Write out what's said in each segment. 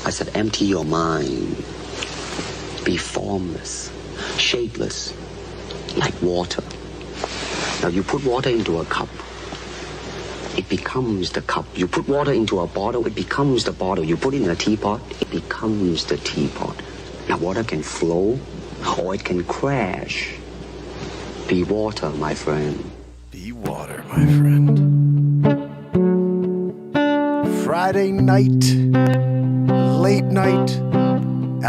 I said, empty your mind. Be formless, shapeless, like water. Now you put water into a cup, it becomes the cup. You put water into a bottle, it becomes the bottle. You put it in a teapot, it becomes the teapot. Now water can flow or it can crash. Be water, my friend. Be water, my friend. Friday night, late night,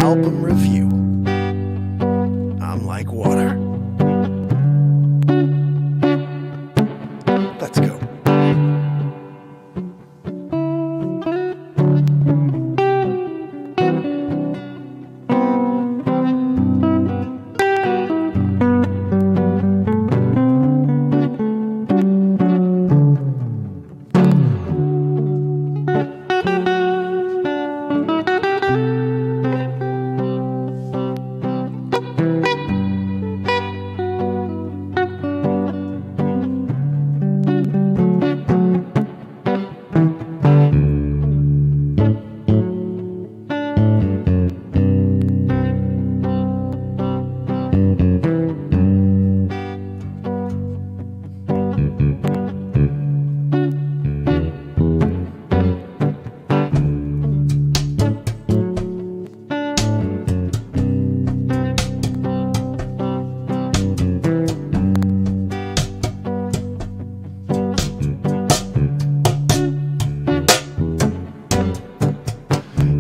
album review. I'm like water. Let's go.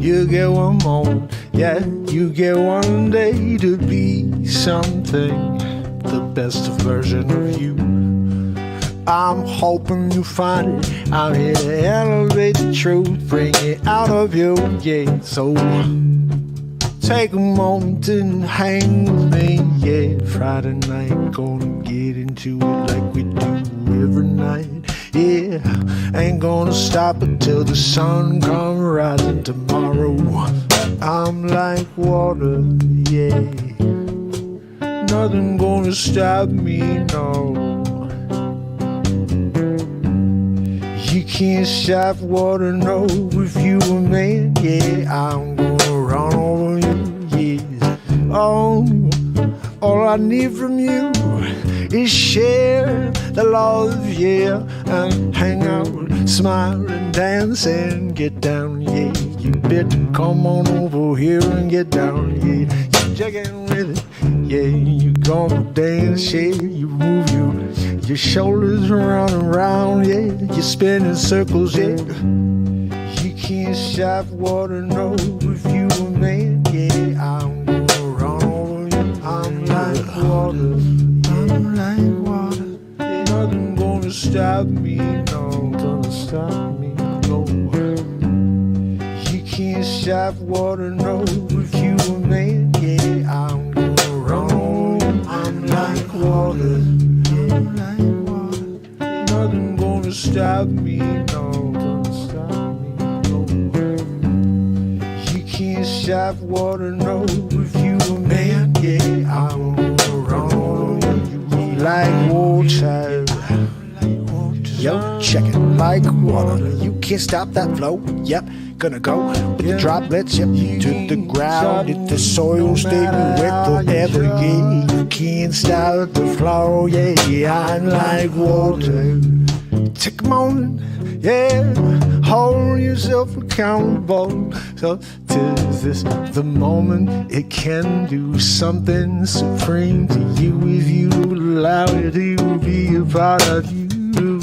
You get one moment, yeah, you get one day to be something, the best version of you. I'm hoping you find it. I'm here to elevate the truth, bring it out of you, yeah. So take a moment and hang with me, yeah. Friday night, gonna get into it like we do every night. Yeah, ain't gonna stop until the sun comes rising tomorrow. I'm like water, yeah. Nothing gonna stop me, no. You can't stop water, no. If you a man, yeah, I'm gonna run over you, yeah. Oh, all I need from you is share the love, yeah, and hang out, smile and dance and get down, yeah. You better come on over here and get down, yeah. You jacking with it, yeah. You gonna dance, yeah. You move your shoulders around and round, yeah. You spin in circles, yeah. You can't stop water, no. If you a man, yeah, I'm gonna run over you. I'm like water. I'm like water. Nothing gonna stop me, no. Gonna stop me, no. You can't stop water, no. If you a man, yeah, I'm gonna run. I'm like water. I'm like water. Nothing gonna stop me, no. Gonna stop me, no. You can't stop water, no. If you a man, yeah, I'm gonna run. Like water, yo, check it, like water. You can't stop that flow, yep. Gonna go with the droplets, yep, to the ground. If the soil stay wet forever, yeah. You can't stop the flow, yeah. I'm like water. Take a moment, yeah. Hold yourself accountable. So tis this the moment it can do something supreme to you if you allow it to be a part of you.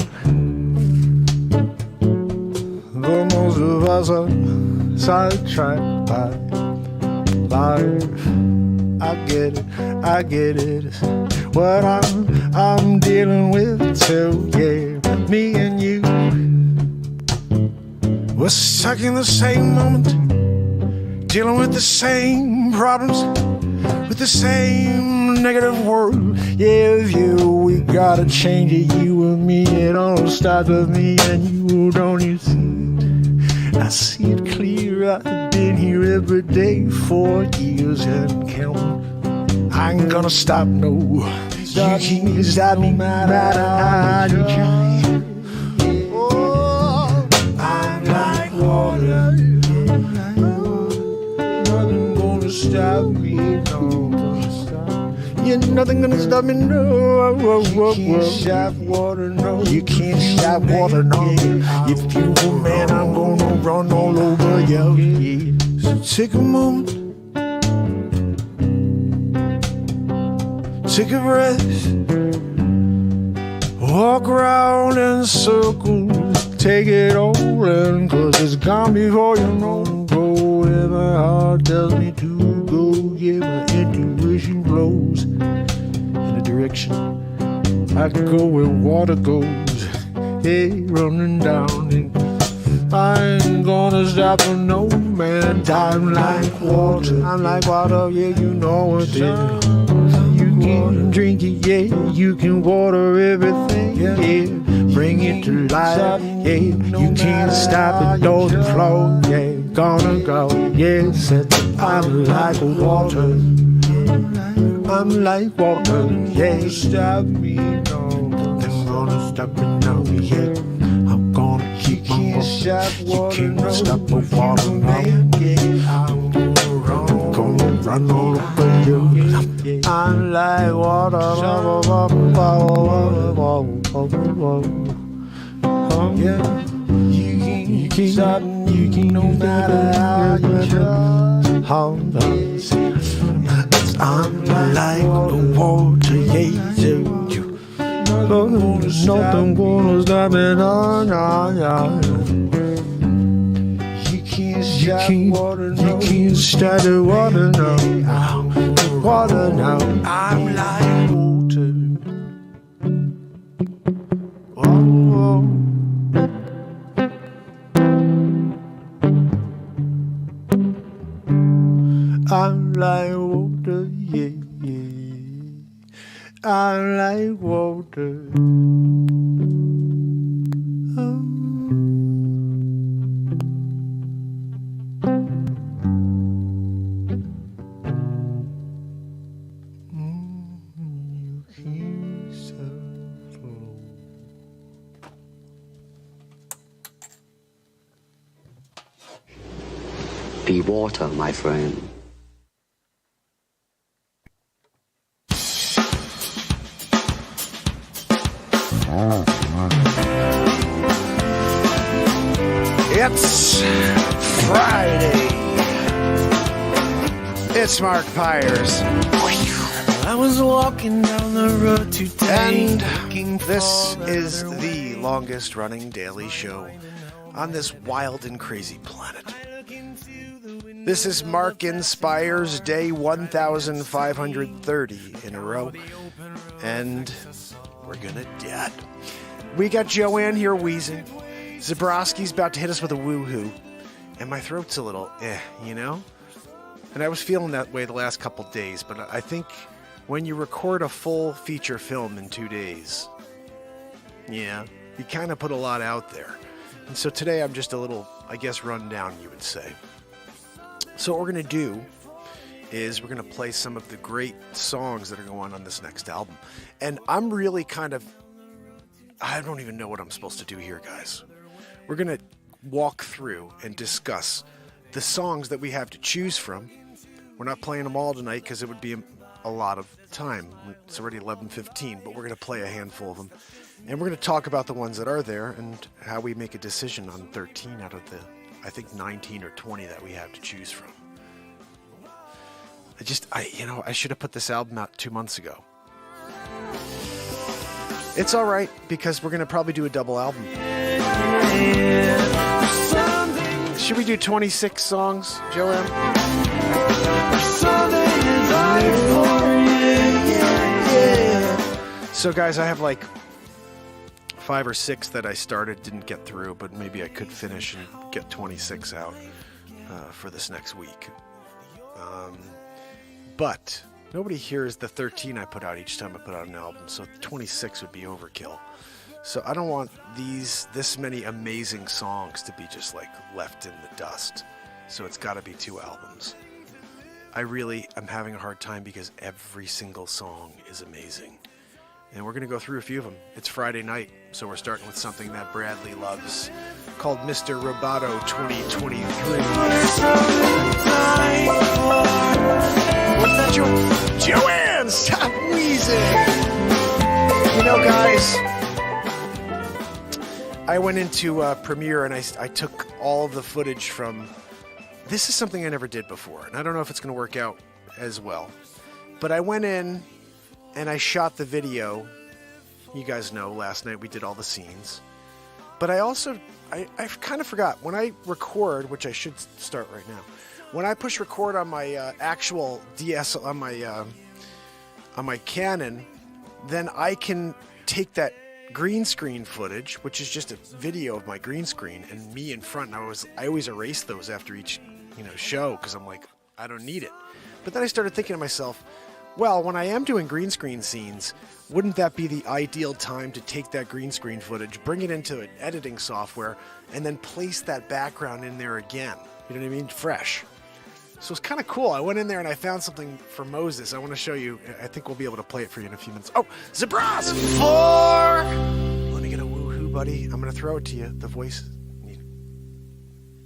But most of us are sidetracked by life. I get it. It's what I'm dealing with too, yeah. Me and you, we're stuck in the same moment, dealing with the same problems, with the same negative world. Yeah, we gotta change it, you and me. It all starts with me and you, don't you see it? I see it clear. I've been here every day for years and counting. I ain't gonna stop, no. You can't stop me, no matter how you try. Oh, I'm like water. You're nothing gonna stop me, no. You can't stop water, no. You can't stop water, no. If you a man, I'm gonna run all over you. Yeah. So take a moment, take a breath, walk around in circles, take it all in, 'cause it's gone before you know. Go where my heart tells me to go. Yeah, my intuition blows in a direction I can go where water goes. Hey, running down, and I ain't gonna stop for no man. I'm like water, I'm like water, yeah, you know it is. You can drink it, yeah, you can water everything, yeah. Bring it to life, yeah. You can't stop it, don't flow, yeah. Gonna go, yeah. Said I'm like water, I'm like water, yeah. Stop me, no. Nothing's gonna stop me now, yeah. I'm gonna keep on going. You can't stop the water now, yeah. I'm gonna run all over you. I'm like water, yeah. You can't stop, you can't, no matter how you try. I'm like the water, yeah. Nothing gonna stop me, no. You can't stop the water now. Water now. I'm like water. Oh. I'm like water, yeah, yeah. I'm like water. Oh. Be water, my friend. It's Friday. It's Mark Pires. I was walking down the road today, and this is the longest running daily show on this wild and crazy planet. This is Mark Inspires Day 1530 in a row, and we're gonna dead. We got Joanne here wheezing. Zabrowski's about to hit us with a woohoo, and my throat's a little you know? And I was feeling that way the last couple days, but I think when you record a full feature film in 2 days, yeah, you kind of put a lot out there. And so today I'm just a little, I guess, run down, you would say. So what we're going to do is we're going to play some of the great songs that are going on this next album. And I'm really I don't even know what I'm supposed to do here, guys. We're going to walk through and discuss the songs that we have to choose from. We're not playing them all tonight because it would be a lot of time. It's already 11:15, but we're going to play a handful of them. And we're going to talk about the ones that are there and how we make a decision on 13 out of the, I think, 19 or 20 that we have to choose from. I should have put this album out 2 months ago. It's all right, because we're going to probably do a double album. Should we do 26 songs, Joanne? So, guys, I have like 5 or 6 that I started, didn't get through, but maybe I could finish and get 26 out for this next week. But nobody hears the 13 I put out each time I put out an album, so 26 would be overkill. So I don't want this many amazing songs to be just like left in the dust. So it's got to be 2 albums. I really am having a hard time because every single song is amazing. And we're going to go through a few of them. It's Friday night, so we're starting with something that Bradley loves, called Mr. Roboto 2023. What's that, Joanne? on, stop wheezing. You know, guys, I went into Premiere and I took all of the footage from... This is something I never did before, and I don't know if it's going to work out as well. But I went in and I shot the video. You guys know, last night we did all the scenes. But I also, I kind of forgot, when I record, which I should start right now, when I push record on my actual DS, on my Canon, then I can take that green screen footage, which is just a video of my green screen and me in front, and I always erase those after each show, because I'm like, I don't need it. But then I started thinking to myself, well, when I am doing green screen scenes, wouldn't that be the ideal time to take that green screen footage, bring it into an editing software, and then place that background in there again? You know what I mean? Fresh. So it's kind of cool. I went in there and I found something for Moses. I want to show you. I think we'll be able to play it for you in a few minutes. Oh, Zabras! 4! Let me get a woohoo, buddy. I'm going to throw it to you. The voice.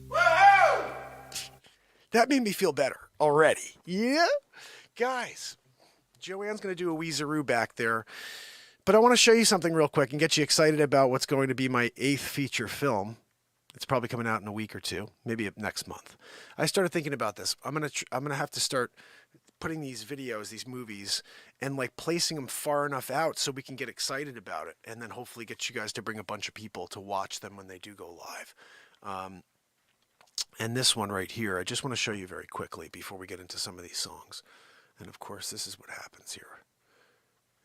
Woohoo! That made me feel better already. Yeah? Guys, Joanne's going to do a weezeroo back there. But I want to show you something real quick and get you excited about what's going to be my 8th feature film. It's probably coming out in a week or two, maybe next month. I started thinking about this. I'm gonna have to start putting these videos, these movies, and like placing them far enough out so we can get excited about it, and then hopefully get you guys to bring a bunch of people to watch them when they do go live. And this one right here, I just want to show you very quickly before we get into some of these songs. And of course, this is what happens here.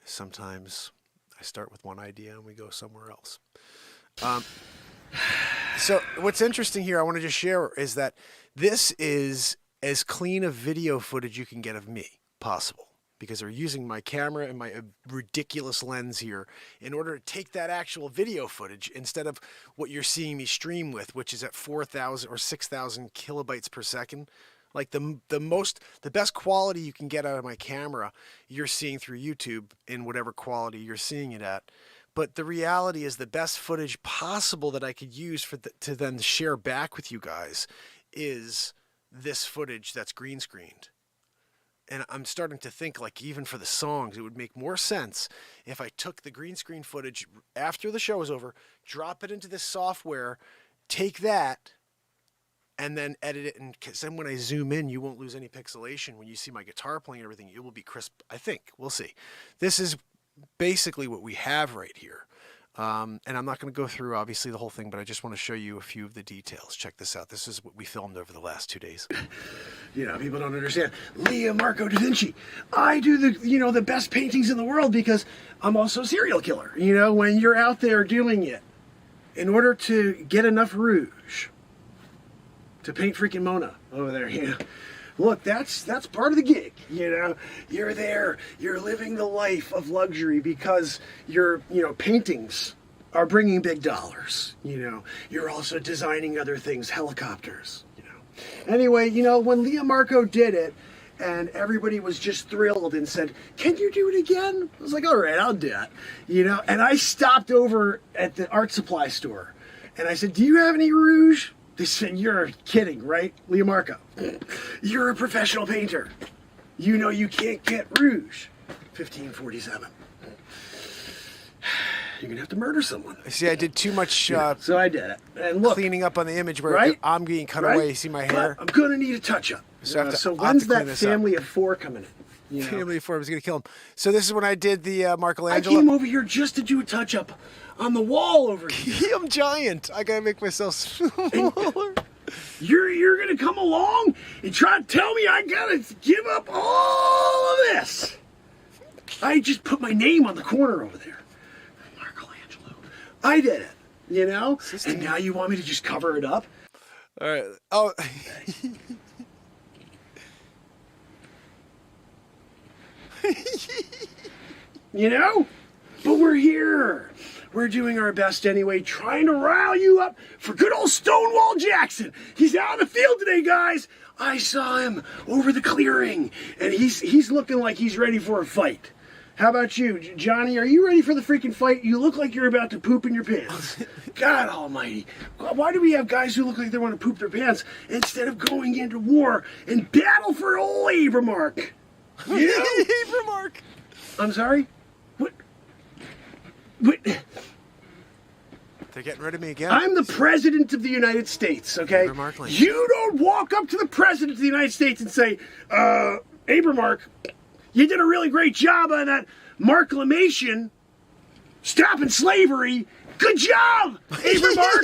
Sometimes I start with one idea and we go somewhere else. So what's interesting here, I want to just share, is that this is as clean a video footage you can get of me possible, because they're using my camera and my ridiculous lens here in order to take that actual video footage instead of what you're seeing me stream with, which is at 4,000 or 6,000 kilobytes per second. Like the best quality you can get out of my camera, you're seeing through YouTube in whatever quality you're seeing it at. But the reality is the best footage possible that I could use to then share back with you guys is this footage that's green screened. And I'm starting to think, like, even for the songs, it would make more sense if I took the green screen footage after the show is over, drop it into this software, take that, and then edit it. And then when I zoom in, you won't lose any pixelation. When you see my guitar playing and everything, it will be crisp. I think. We'll see. This is basically what we have right here. And I'm not going to go through, obviously, the whole thing, but I just want to show you a few of the details. Check this out. This is what we filmed over the last 2 days. People don't understand. Leah Marco da Vinci. I do the best paintings in the world because I'm also a serial killer. When you're out there doing it, in order to get enough rouge to paint freaking Mona over there, Look, that's part of the gig, You're there, you're living the life of luxury because your, paintings are bringing big dollars, You're also designing other things, helicopters, Anyway, when Leah Marco did it, and everybody was just thrilled and said, "Can you do it again?" I was like, "All right, I'll do it," And I stopped over at the art supply store, and I said, "Do you have any rouge?" They said, "You're kidding, right, Leah Marco? You're a professional painter. You can't get rouge." 1547. You're going to have to murder someone. See, I did too much so I did it. And look, cleaning up on the image where right? I'm being cut away. You see my hair? But I'm going to need a touch-up. So when's that family of 4 coming in? Family of 4 was going to kill him. So this is when I did the Michelangelo. I came over here just to do a touch-up on the wall over here. I'm giant. I got to make myself smaller. You're going to come along and try to tell me I got to give up all of this. I just put my name on the corner over there. Michelangelo. I did it, And now you want me to just cover it up? All right. Oh. But we're here. We're doing our best anyway, trying to rile you up for good old Stonewall Jackson. He's out in the field today, guys. I saw him over the clearing, and he's looking like he's ready for a fight. How about you, Johnny? Are you ready for the freaking fight? You look like you're about to poop in your pants. God almighty. Why do we have guys who look like they want to poop their pants instead of going into war and battle for old Abramark? You? Abramark. I'm sorry? What? They're getting rid of me again. I'm the president of the United States, okay? Abramark Lincoln. You don't walk up to the president of the United States and say, Abramark, you did a really great job on that Marklamation, stopping slavery. Good job, Abramark.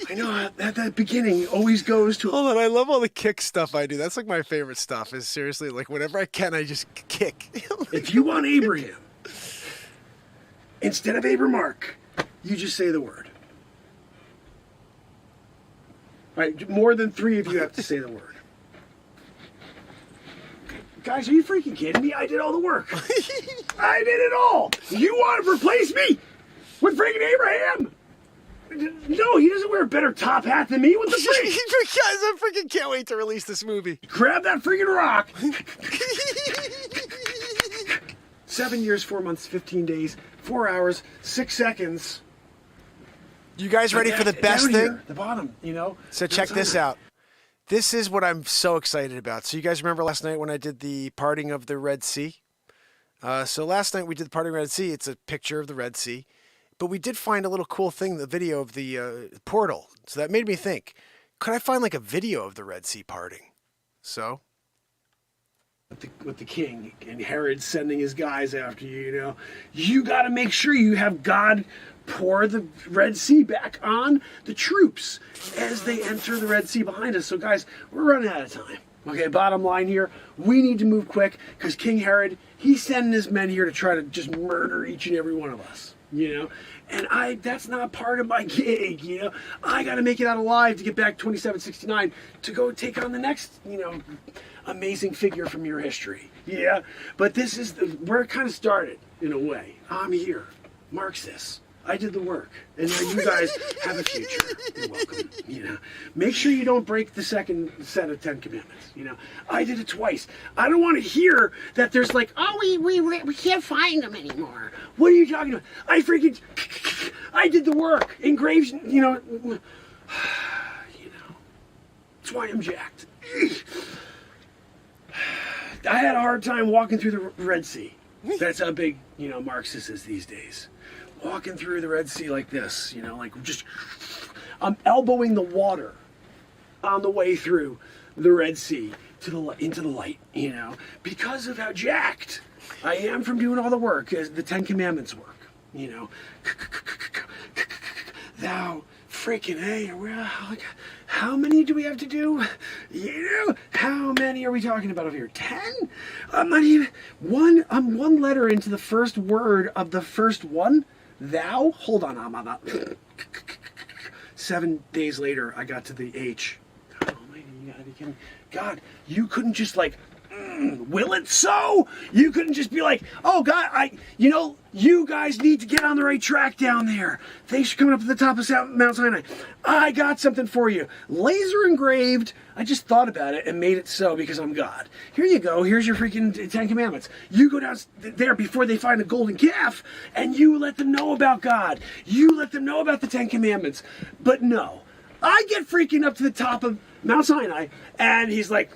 I know that beginning always goes to... Hold on, I love all the kick stuff I do. That's like my favorite stuff, is seriously, like whenever I can, I just kick. If you want Abraham, instead of Abramark, you just say the word. Right, more than 3 of you have to say the word. Guys, are you freaking kidding me? I did all the work. I did it all. You want to replace me with freaking Abraham? No, he doesn't wear a better top hat than me. What the freak? Guys, I freaking can't wait to release this movie. Grab that freaking rock. 7 years, 4 months, 15 days, 4 hours, 6 seconds. You guys ready for the best thing? Here, the bottom, you know. So check this out. This is what I'm so excited about. So you guys remember last night when I did the parting of the Red Sea? So last night we did the parting of the Red Sea. It's a picture of the Red Sea. But we did find a little cool thing, the video of the portal. So that made me think, could I find like a video of the Red Sea parting? So... With the king and Herod sending his guys after you, you know. You got to make sure you have God pour the Red Sea back on the troops as they enter the Red Sea behind us. So guys, we're running out of time. Okay, bottom line here, we need to move quick because King Herod, he's sending his men here to try to just murder each and every one of us, you know. And that's not part of my gig, you know. I got to make it out alive to get back 2769 to go take on the next, you know, amazing figure from your history. Yeah, but this is where it kind of started, in a way. I'm here. Marxist. I did the work. And now you guys have a future. You're welcome. You know, make sure you don't break the second set of 10 Commandments. You know, I did it twice. I don't want to hear that there's like, oh, we can't find them anymore. What are you talking about? I did the work. Engraved, you know. That's why I'm jacked. I had a hard time walking through the Red Sea. That's how big, you know, Marxist is these days. Walking through the Red Sea like this, you know, like just, I'm elbowing the water on the way through the Red Sea into the light, you know, because of how jacked I am from doing all the work, as the 10 Commandments work, you know. Thou freaking hey, how many do we have to do? You know, how many are we talking about over here? 10? I'm not even I'm one letter into the first word of the first one. Thou? Hold on, I'm not. 7 days later, I got to the H. God almighty, you gotta be kidding. God, you couldn't just like, will it so? You couldn't just be like, oh God, you know, you guys need to get on the right track down there. Thanks for coming up to the top of Mount Sinai. I got something for you. Laser engraved. I just thought about it and made it so because I'm God. Here you go. Here's your freaking 10 Commandments. You go down there before they find a golden calf and you let them know about God. You let them know about the 10 Commandments. But no, I get freaking up to the top of Mount Sinai and he's like,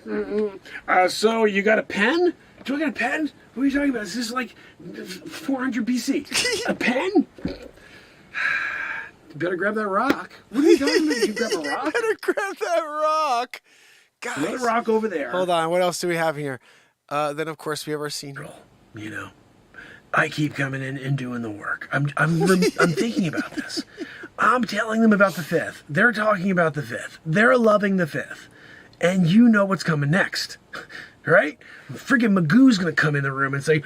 so you got a pen? Do I got a pen? What are you talking about? This is like 400 BC. A pen? You better grab that rock. What are you talking about? You grab a rock? You better grab that rock. Guys. Another rock over there. Hold on. What else do we have here? Then, of course, we have our scene roll. You know, I keep coming in and doing the work. I'm thinking about this. I'm telling them about the 5th. They're talking about the 5th. They're loving the 5th. And you know what's coming next. Right? Friggin' Magoo's gonna come in the room and say,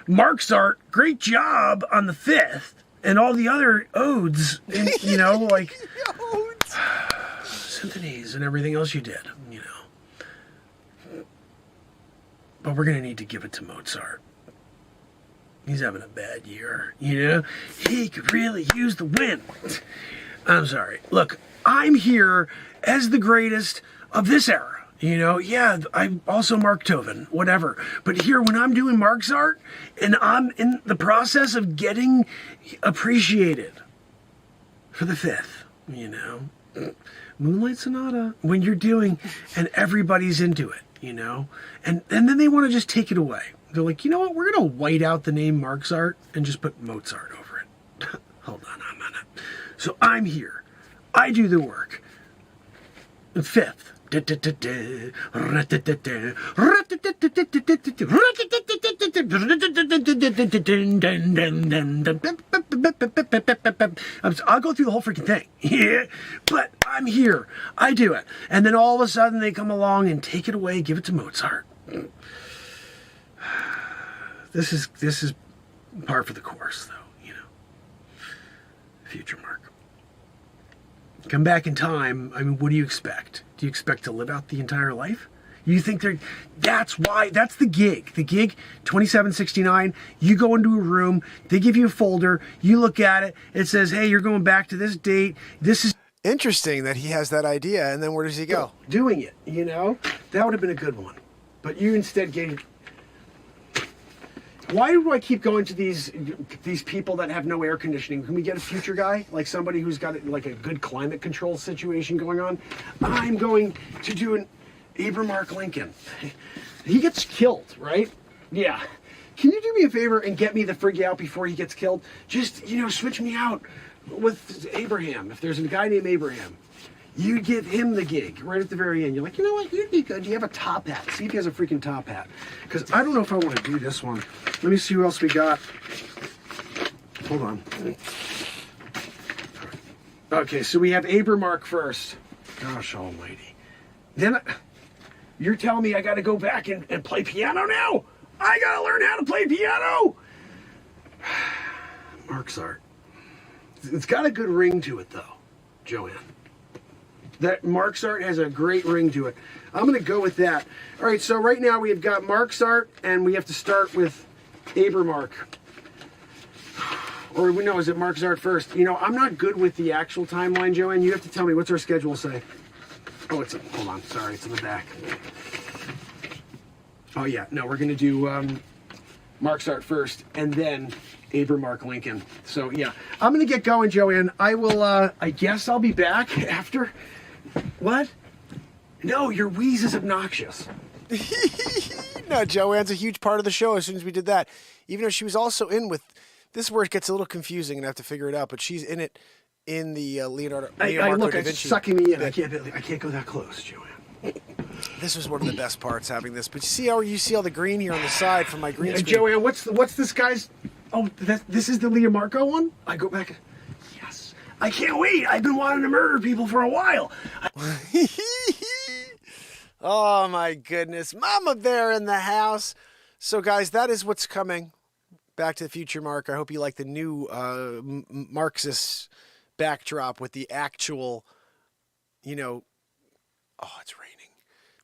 Mark's art, great job on the 5th. And all the other odes, and, you know, like symphonies and everything else you did, you know. But we're gonna need to give it to Mozart. He's having a bad year, you know. He could really use the wind. I'm sorry. Look, I'm here as the greatest of this era. You know, yeah, I'm also Mark Tovin, whatever. But here, when I'm doing Mark's art, and I'm in the process of getting appreciated for the 5th, you know, Moonlight Sonata, when you're doing, and everybody's into it, you know? And then they want to just take it away. They're like, you know what, we're going to white out the name Mozart and just put Mozart over it. Hold on a minute. So I'm here. I do the work. Fifth. I'll go through the whole freaking thing. Yeah, but I'm here. I do it. And then all of a sudden they come along and take it away, give it to Mozart. This is par for the course, though, you know. Future Mark. Come back in time. I mean, what do you expect? Do you expect to live out the entire life? You think that's the gig. The gig, 2769, you go into a room, they give you a folder, you look at it, it says, hey, you're going back to this date, this is... Interesting that he has that idea, and then where does he go? Doing it, you know? That would have been a good one. But you instead gave... Why do I keep going to these people that have no air conditioning? Can we get a future guy? Like somebody who's got like a good climate control situation going on? I'm going to do an Abraham Lincoln. He gets killed, right? Yeah. Can you do me a favor and get me the frig out before he gets killed? Just, you know, switch me out with Abraham. If there's a guy named Abraham, you give him the gig right at the very end. You're like, you know what? You'd be good. You have a top hat. See if he has a freaking top hat. Because I don't know if I want to do this one. Let me see who else we got. Hold on. Okay, so we have Abramark first. Gosh almighty. Then you're telling me I got to go back and play piano now? I got to learn how to play piano? Mark's art. It's got a good ring to it, though, Joanne. That Mark's art has a great ring to it. I'm going to go with that. All right, so right now we've got Mark's art, and we have to start with Abramark. Or no, is it Mark's art first? You know, I'm not good with the actual timeline, Joanne. You have to tell me, what's our schedule say? Oh, hold on, sorry, it's in the back. Oh yeah, no, we're going to do Mark's art first, and then Abramark Lincoln. So yeah, I'm going to get going, Joanne. I will, I guess I'll be back after... What? No, your wheeze is obnoxious. No, Joanne's a huge part of the show as soon as we did that. Even though she was also in with... This is where it gets a little confusing and I have to figure it out, but she's in it in the Leonardo Look, da it's Vinci. sucking me in. I can't go that close, Joanne. This was one of the best parts, having this. But you see all the green here on the side from my green screen. Joanne, what's this guy's... Oh, this is the Leo Marco one? I go back... Yes. I can't wait. I've been wanting to murder people for a while. Oh, my goodness. Mama Bear in the house. So, guys, that is what's coming. Back to the Future, Mark. I hope you like the new Marxist backdrop with the actual, you know... Oh, it's raining.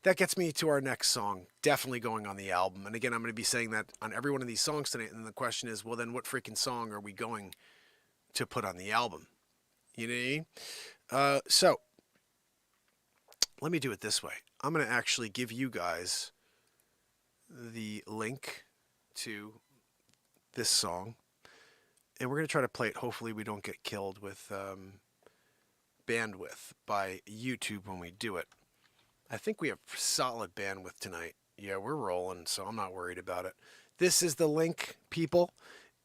That gets me to our next song. Definitely going on the album. And again, I'm going to be saying that on every one of these songs tonight. And the question is, well, then what freaking song are we going to put on the album? You know what I mean? So, let me do it this way. I'm going to actually give you guys the link to this song. And we're going to try to play it. Hopefully we don't get killed with bandwidth by YouTube when we do it. I think we have solid bandwidth tonight. Yeah, we're rolling, so I'm not worried about it. This is the link, people.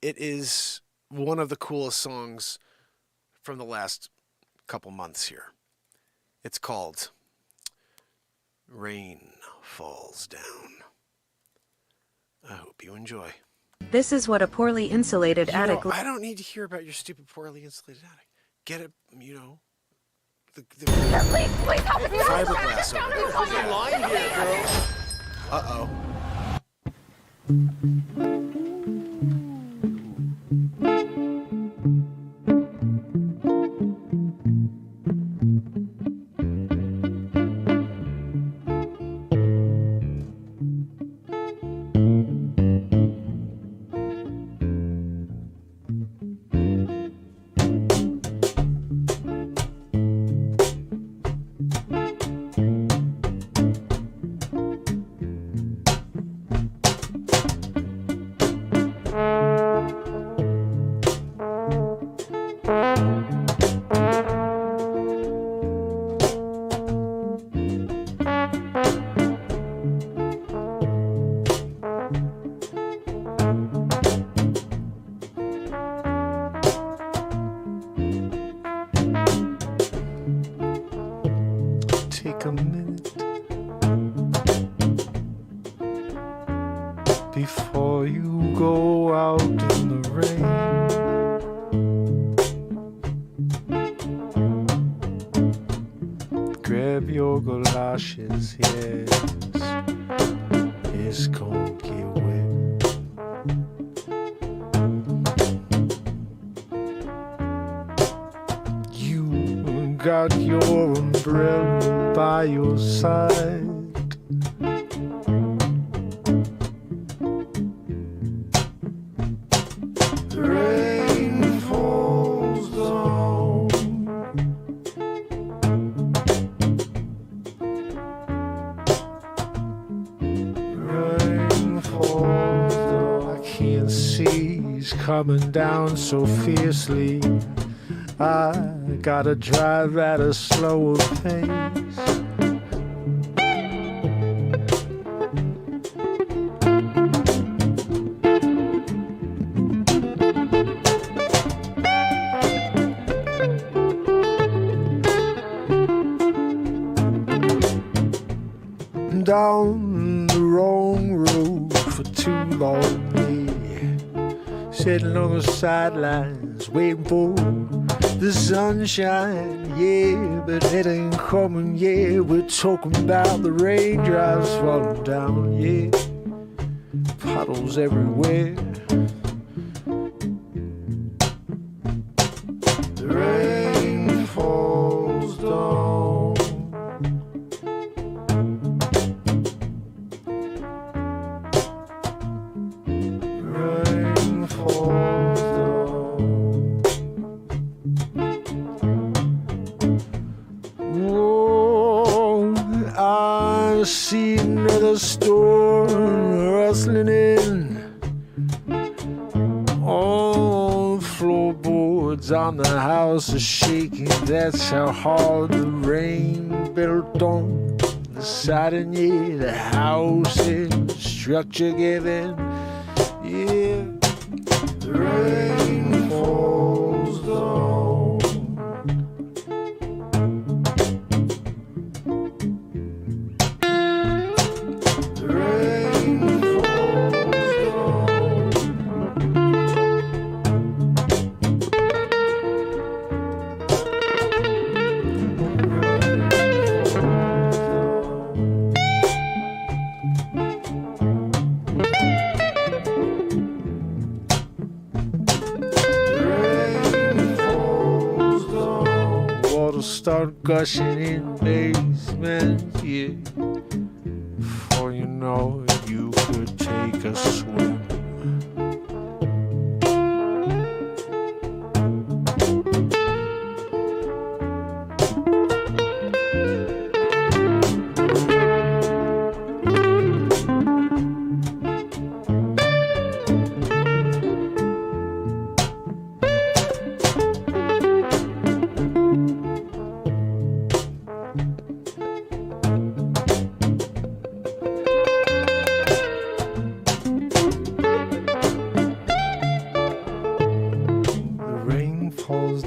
It is one of the coolest songs from the last couple months here. It's called Rain Falls Down. I hope you enjoy. This is what a poorly insulated attic... I don't need to hear about your stupid poorly insulated attic. Get it, you know... The please help me. Fiberglass over there. There's a line here, girl. Uh-oh. your galoshes, yes. It's gonna get wet. You got your umbrella by your side. The rain falls down. Rain falls down. I can't see he's coming down so fiercely. I gotta drive at a slower pace. Down the wrong road for too long, yeah. Sitting on the sidelines, waiting for the sunshine, yeah. But it ain't coming, yeah. We're talking about the raindrops falling down, yeah. Puddles everywhere. The rain falls down. See another storm rustling in. All floorboards on the house are shaking. That's how hard the rain built on the siding. Yeah, the house is structure giving. Yeah, the rain falls down. Start gushing in basement, yeah. Before you know it, you could take a swim.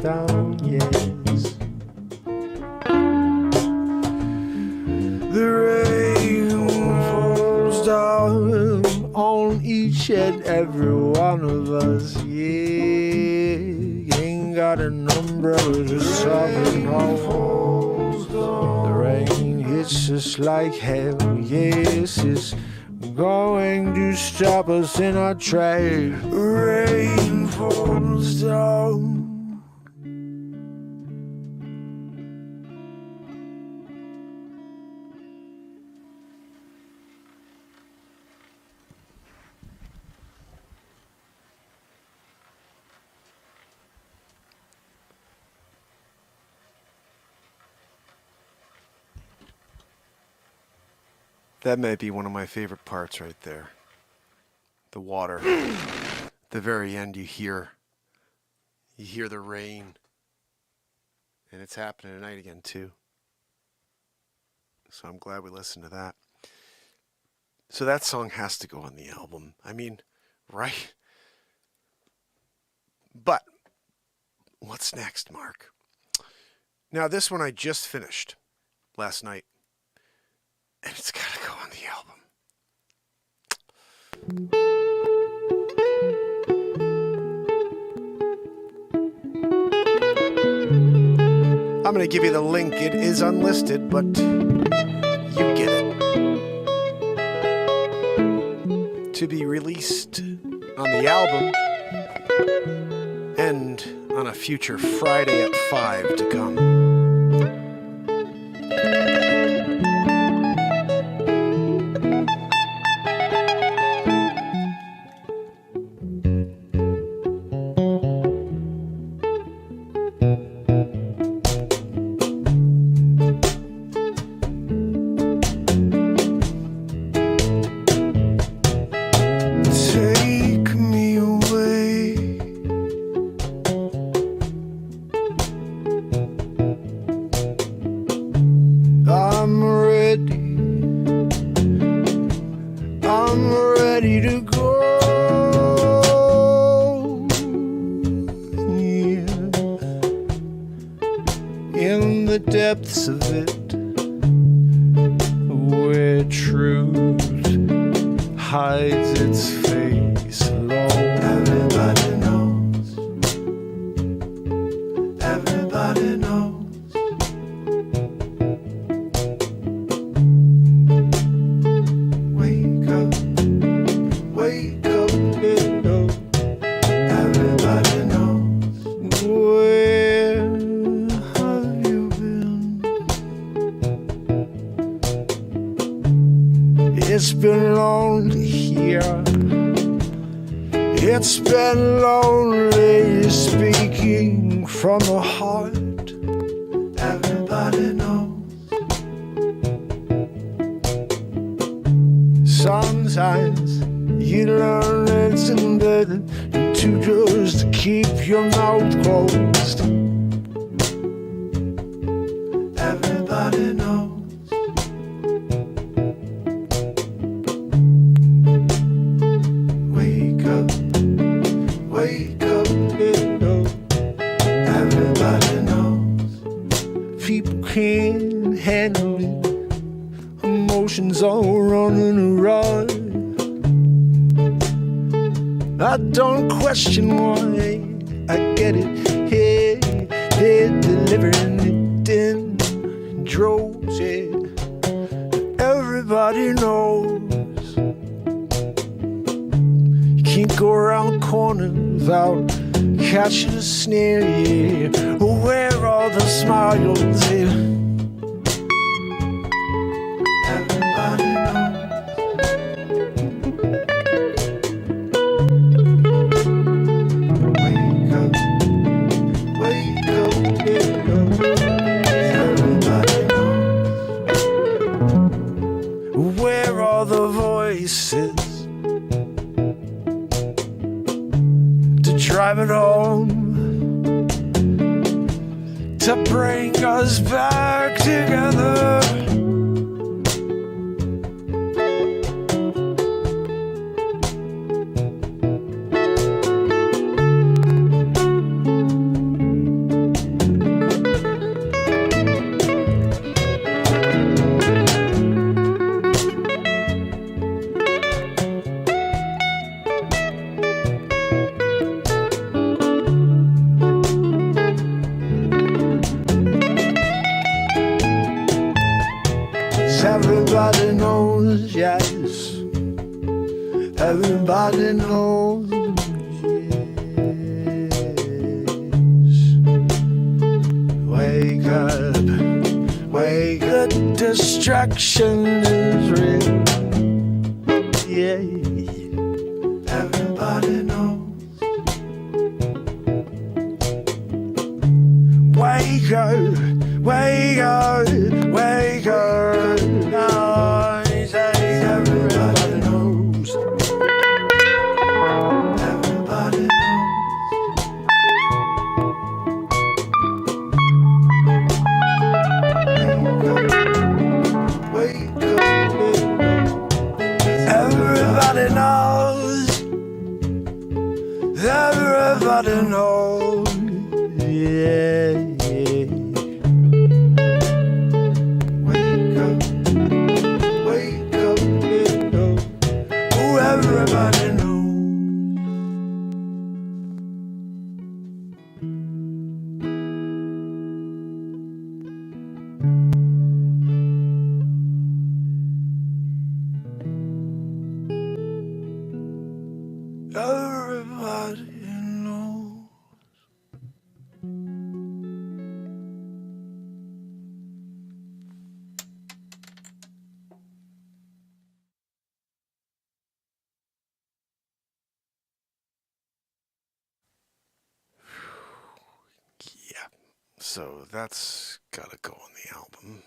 Down, yes. The rain falls down on each and every one of us, yeah. Ain't got an umbrella to soften all. The rain hits us like hell, yes. It's going to stop us in our tracks. Rain falls down. That might be one of my favorite parts right there. The water. The very end you hear the rain. And it's happening tonight again too. So I'm glad we listened to that. So that song has to go on the album. I mean, right? But what's next, Mark? Now this one I just finished last night. And it's got to go on the album. I'm going to give you the link. It is unlisted, but You get it. To be released on the album and on a future Friday at 5 to come. Take me away. I'm ready to go. Yeah. In the depths of it, where truth hides its face alone. Everybody knows. Everybody knows. Wake up, window. Everybody knows. Where have you been? It's been lonely here. It's been lonely speaking from the heart. Everybody knows. Sometimes you learn it's better to just keep your mouth closed. Everybody knows. Wake up, window. Everybody knows. People can't handle it. Emotions all running around. I don't question why. I get it. Hey, they're delivering it in droves. Yeah. Everybody knows. Can't go around the corner without catching a sneer, yeah. Where are the smiles, yeah? Everybody knows. Wake up, everybody knows. Where are the voices drive it home to bring us back together? Everybody knows, yes. Everybody knows, yes. Wake up, distraction is real. Yeah, everybody knows. Wake up, wake up, wake up. Everybody knows. Everybody knows. Wake up, everybody knows. Everybody knows. Yeah, yeah. Wake up. Yeah, so that's gotta go on the album.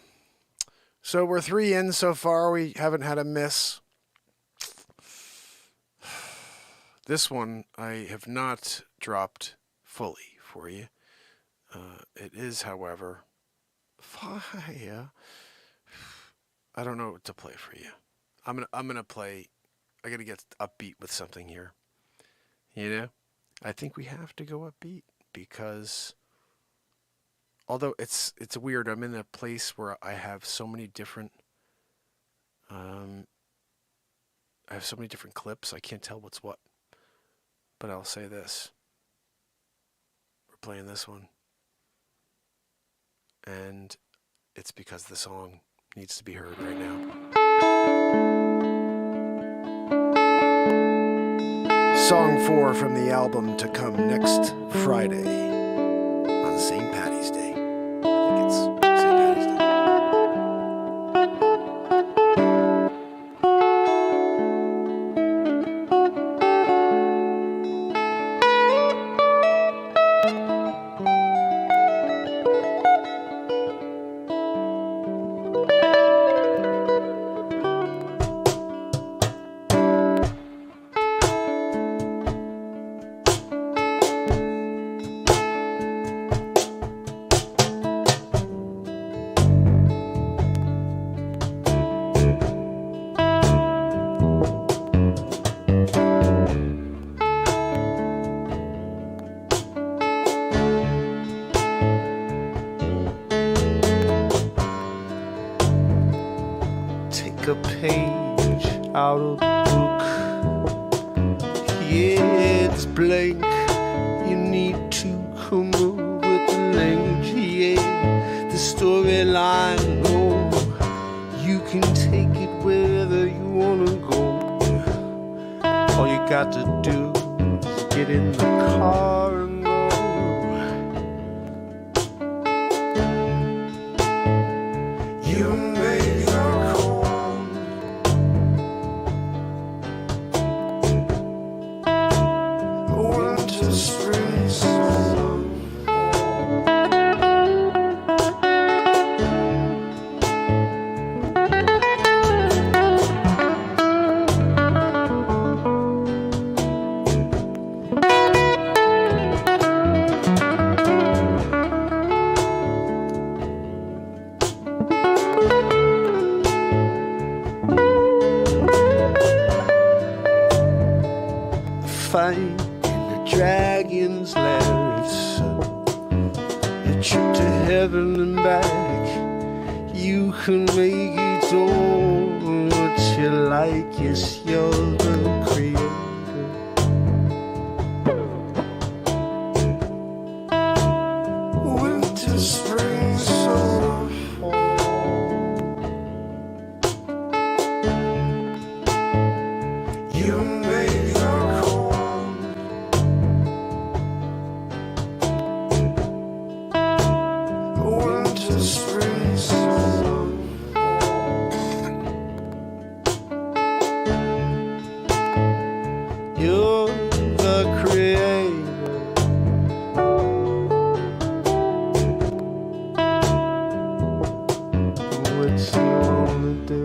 So we're 3 in so far. We haven't had a miss. This one I have not dropped fully for you. It is, however, fire. I don't know what to play for you. I'm gonna play. I gotta get upbeat with something here. You know, I think we have to go upbeat because, although it's weird, I'm in a place where I have so many different. I have so many different clips. I can't tell what's what. But I'll say this. We're playing this one. And it's because the song needs to be heard right now. Song 4 from the album to come next Friday on St. Paddy's Day. I think it's St. Paddy's Day. Take a page out of the book. Yeah, it's blank. You need to come up with the language. Yeah, the storyline. Oh, you can take it wherever you wanna go. All you got to do is get in the car and go. You make the call. Winter, spring, summer. Fight in the dragon's lair. It's a trip to heaven and back. You can make it all what you like. Yes, you're the creator. Winter, spring, summer, fall. You make the winter, spring, summer. You're the creator. What you wanna do?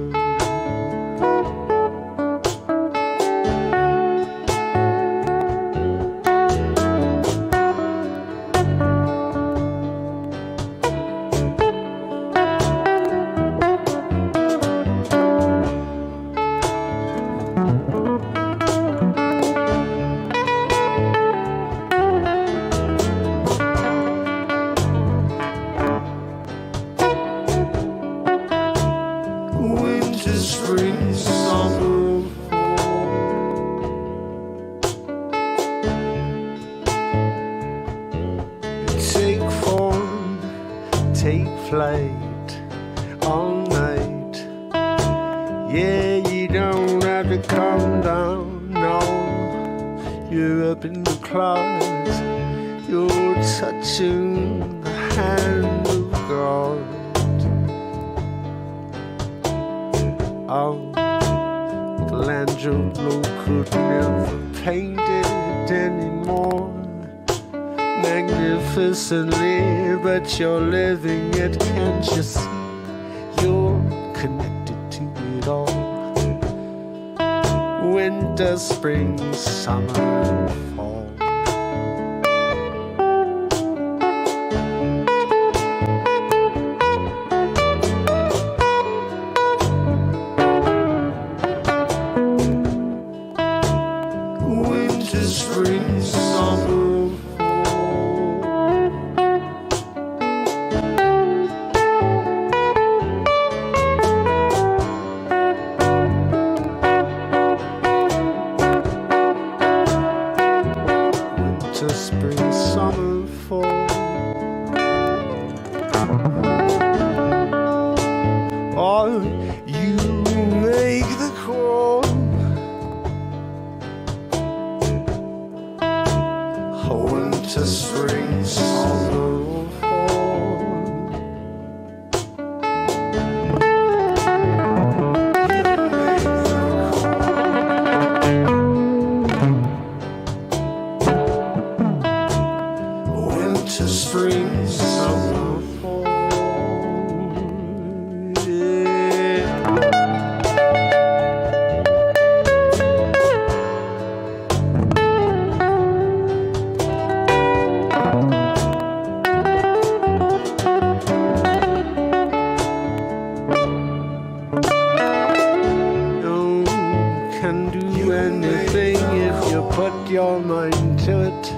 Winter, spring, summer, fall. Take form, take flight all night. Yeah, you don't have to come down, no. You're up in the clouds. You're touching the hand of God. Oh, the land your blow could never paint it anymore magnificently, but you're living it. Can't you see? You're connected to it all. Winter, spring, summer, fall. Winter, spring, summer, winter, spring, summer, fall. Oh, you make the call. Winter, spring, summer, fall. Winter, spring, summer, fall. Yeah. You can do anything if you put your mind to it.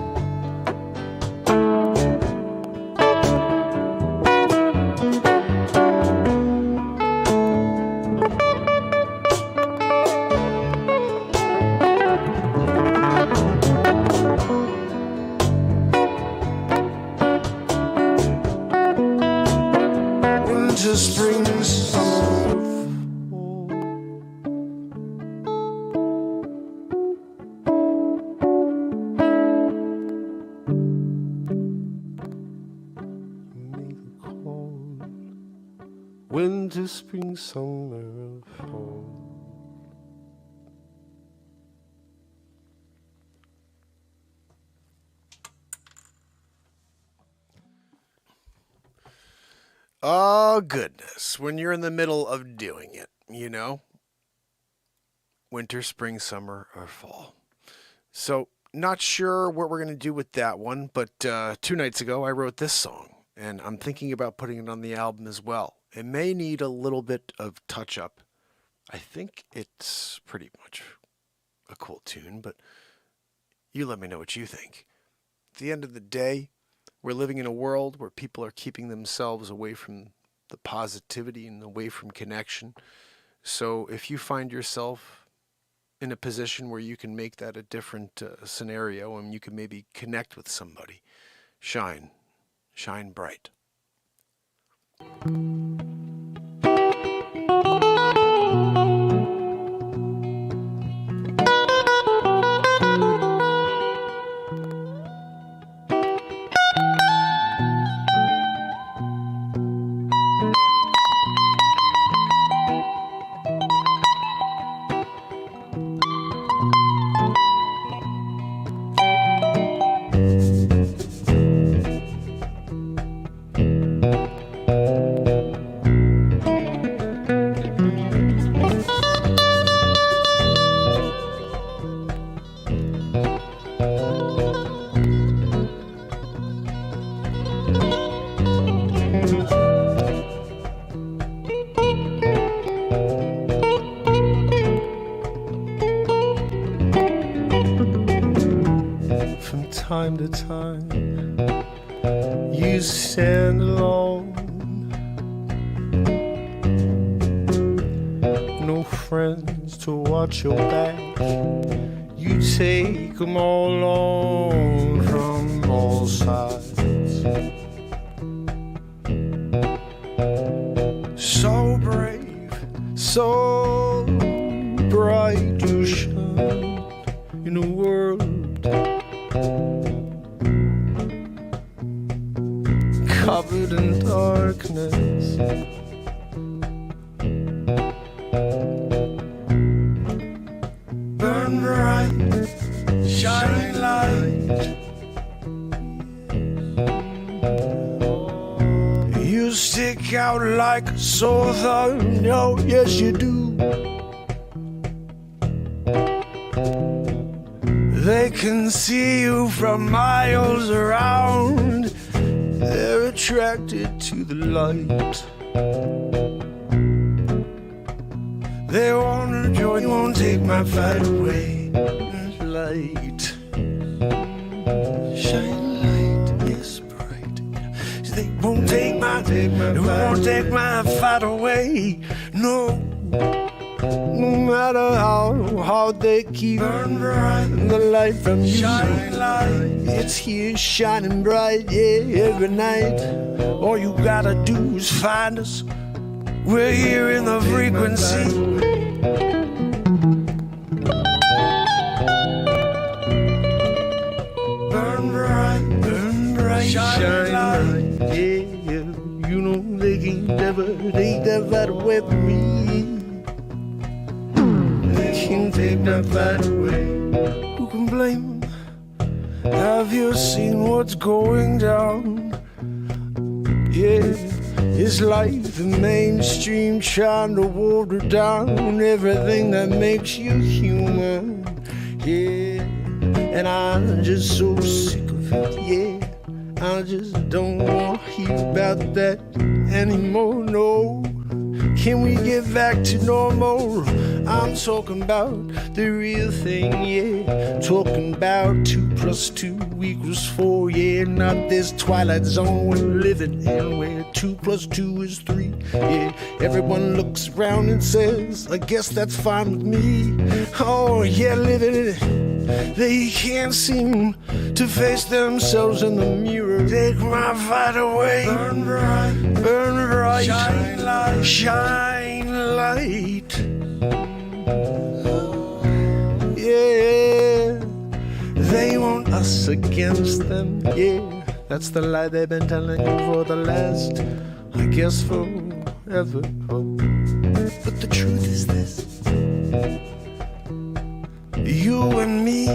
Winter, spring, summer, fall. Make a call. Winter, spring, summer, fall. Oh, goodness. When you're in the middle of doing it, you know? Winter, spring, summer, or fall. So, not sure what we're going to do with that one, but 2 nights ago I wrote this song, and I'm thinking about putting it on the album as well. It may need a little bit of touch-up. I think it's pretty much a cool tune, but you let me know what you think. At the end of the day, we're living in a world where people are keeping themselves away from the positivity and away from connection. So if you find yourself in a position where you can make that a different scenario and you can maybe connect with somebody, shine bright. From time to time, you stand alone. No friends to watch your back. You take them all on from all sides. So brave, so bright you shine in a world covered in darkness. Burn bright, shine light. You stick out like a sore thumb, oh yes you do. They can see you from miles around. They're attracted to the light. They wanna join, you won't take my fight away. Light, shine light is bright. They won't take my fight away. No, no matter how hard they keep the light from you. Shine light, it's here shining bright, yeah, every night. All you gotta do is find us. We're here in the frequency. Burn bright, shine light. Yeah, you know they can't never take that fight away from me. They can't take that fight away. Who can blame them? Have you seen what's going down? Yeah. It's like the mainstream trying to water down everything that makes you human. Yeah, and I'm just so sick of it. Yeah, I just don't want to hear about that anymore. No, can we get back to normal? I'm talking about the real thing. Yeah, talking about 2 + 2 = 4. Yeah, not this twilight zone we're living in where 2 + 2 is 3. Yeah, everyone looks around and says, I guess that's fine with me. Oh yeah, living it. They can't seem to face themselves in the mirror. Take my fight away. Burn bright, shine light, shine light. Yeah, they want us against them. Yeah, that's the lie they've been telling you for the last, I guess, forever. But the truth is this: you and me,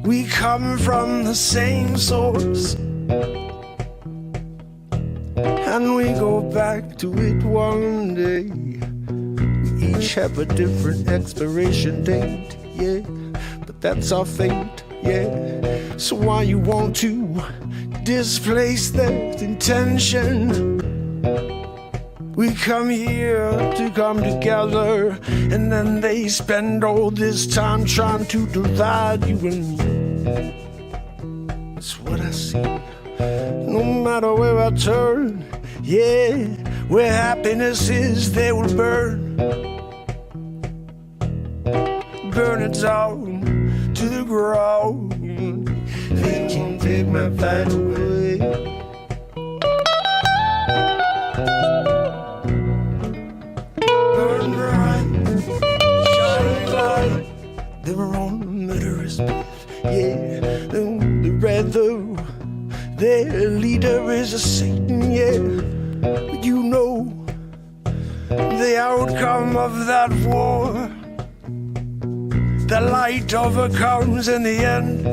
we come from the same source, and we go back to it one day. We each have a different expiration date, yeah, but that's our fate, yeah. So why you want to displace that intention? We come here to come together, and then they spend all this time trying to divide you and me. That's what I see. No matter where I turn, yeah, where happiness is, they will burn. Burn it down to the ground. They can't take my fight away. Burn bright, shine light. They were on a murderous path, yeah. They read though their leader is a Satan, yeah. But you know the outcome of that war. The light overcomes in the end.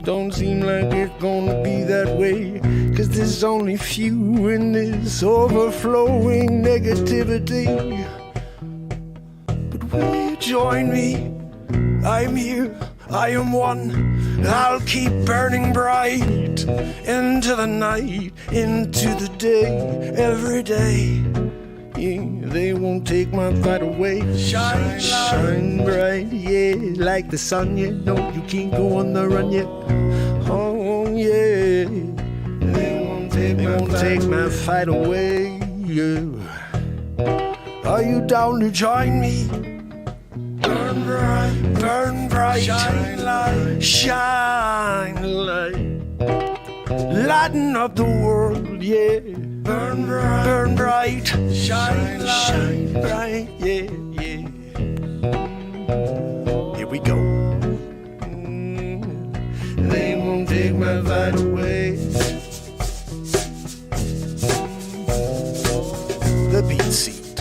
Don't seem like it's gonna be that way, 'cause there's only few in this overflowing negativity. But will you join me? I'm here, I am one. I'll keep burning bright into the night, into the day, every day. Yeah, they won't take my fight away. Shine, shine bright, yeah, like the sun. Yeah, no, you can't go on the run yet. Oh yeah, they won't take my fight away. Yeah. Are you down to join me? Burn bright, shine light, shine light, lighten up the world, yeah. Burn bright, shine light, shine bright, yeah, yeah. Here we go. They won't take take my fight away. The BeatSeat.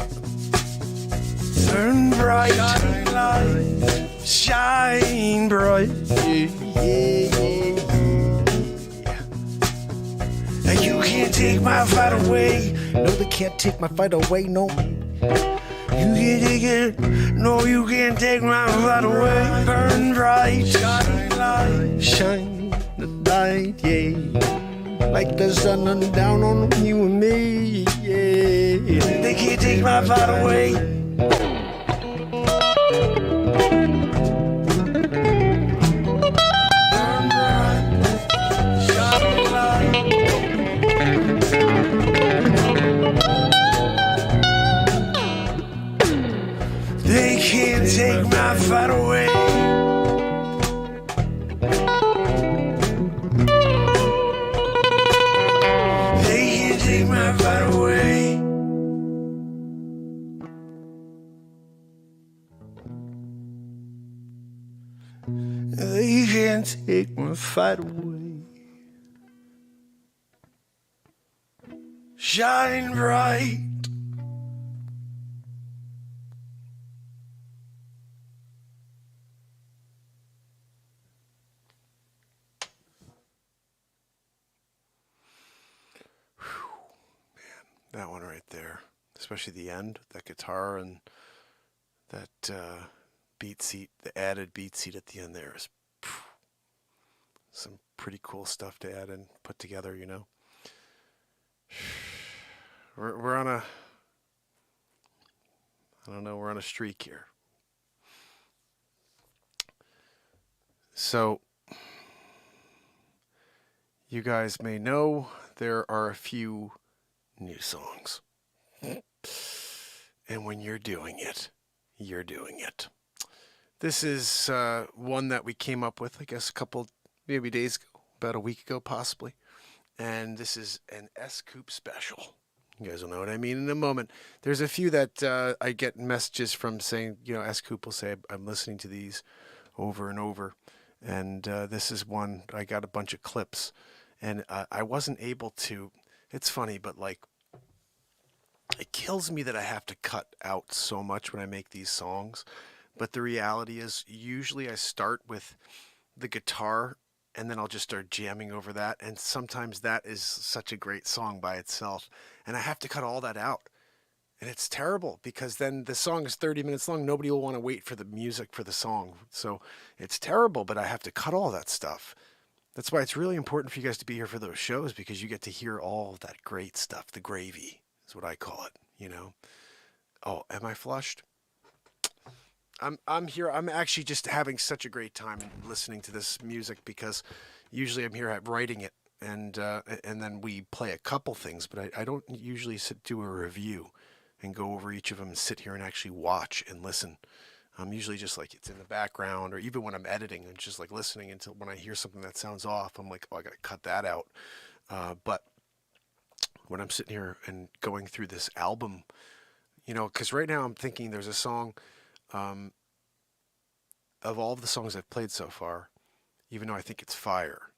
Burn bright, shine light, shine bright. Yeah. You can't take my fight away. No, they can't take my fight away. No. You can't take it. No, you can't take my fight away. Burn bright, shine light, shine the light, yeah. Like the sun down on you and me, yeah. They can't take my fight away. Burn bright, shine light. They can't take my fight away. They can't take my fight away. They can't take my fight away. Shine bright. That one right there, especially the end, that guitar and that BeatSeat, the added BeatSeat at the end there is some pretty cool stuff to add and put together, you know. We're on a, I don't know, we're on a streak here. So, you guys may know there are a few new songs. And when you're doing it, you're doing it. This is one that we came up with, I guess, a couple, maybe days ago, about a week ago, possibly. And this is an S-Coupe special. You guys will know what I mean in a moment. There's a few that I get messages from saying, you know, S-Coupe will say, I'm listening to these over and over. And this is one, I got a bunch of clips. And I wasn't able to, it's funny, but like, it kills me that I have to cut out so much when I make these songs. But the reality is, usually I start with the guitar and then I'll just start jamming over that. And sometimes that is such a great song by itself. And I have to cut all that out. And it's terrible because then the song is 30 minutes long. Nobody will want to wait for the music for the song. So it's terrible, but I have to cut all that stuff. That's why it's really important for you guys to be here for those shows, because you get to hear all that great stuff, the gravy. Is what I call it, you know. Oh, am I flushed? I'm here. I'm actually just having such a great time listening to this music, because usually I'm here writing it, and then we play a couple things, but I don't usually do a review and go over each of them and sit here and actually watch and listen. I'm usually just like, it's in the background, or even when I'm editing, I'm just like listening until when I hear something that sounds off, I'm like, oh, I got to cut that out. But when I'm sitting here and going through this album, you know, because right now I'm thinking there's a song, of all of the songs I've played so far, even though I think it's fire,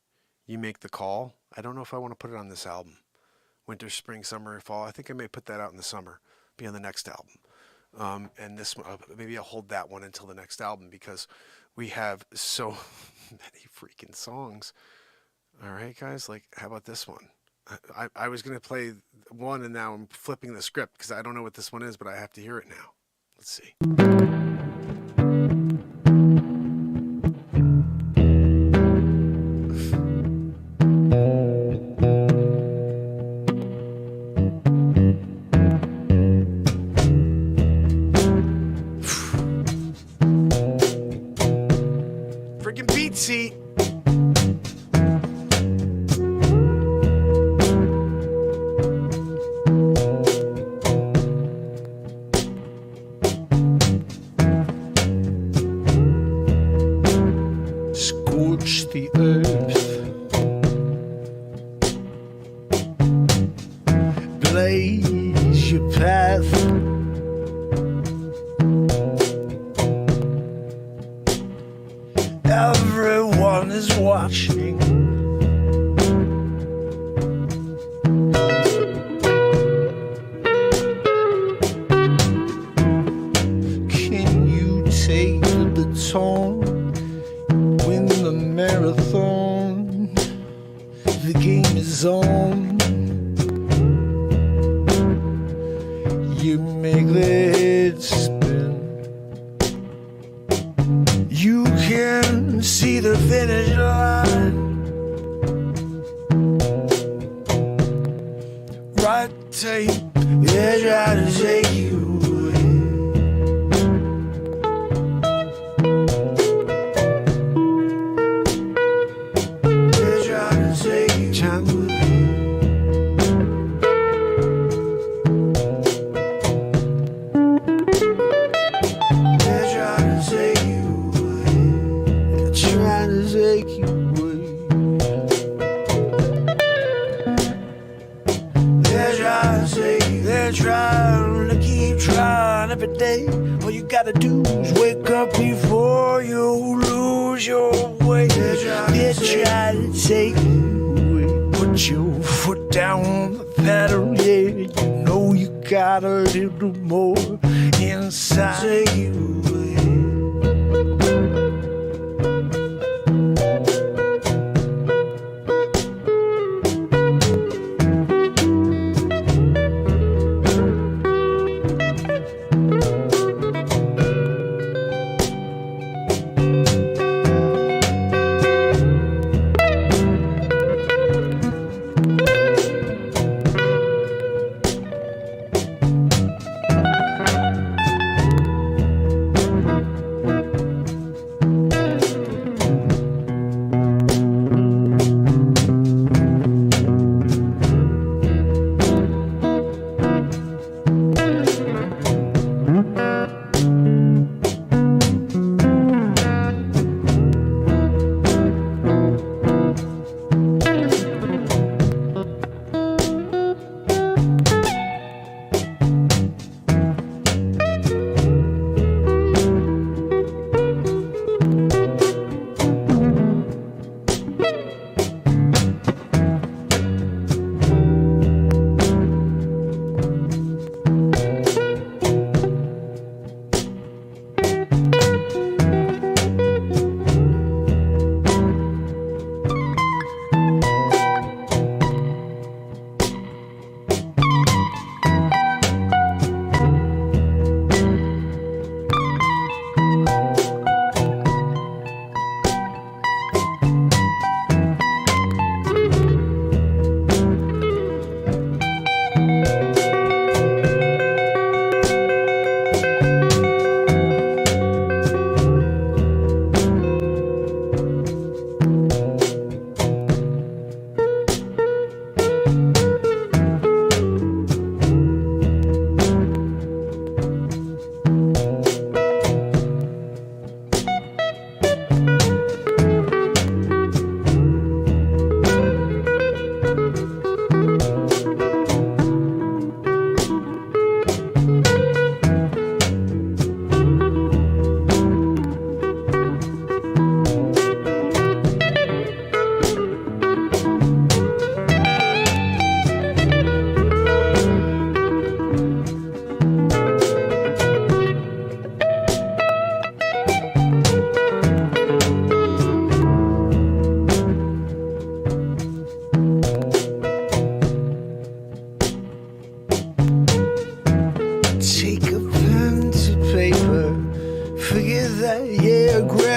You Make the Call. I don't know if I want to put it on this album. Winter, spring, summer, fall. I think I may put that out in the summer, be on the next album. And this one, maybe I'll hold that one until the next album, because we have so many freaking songs. All right, guys, like, how about this one? I was going to play one, and now I'm flipping the script because I don't know what this one is, but I have to hear it now. Let's see. Freaking BeatSeat. the game is on. You make the head spin. You can see the finish line. Right tape, they're trying to take you away. They're trying to take you away. They're trying to take you away. They're trying to take you away. They're trying to keep trying every day. All you gotta do is wake up before you lose your way. They're trying to take you away. Put your foot down on the pedal, yeah. You know you got a little more inside. Take you away.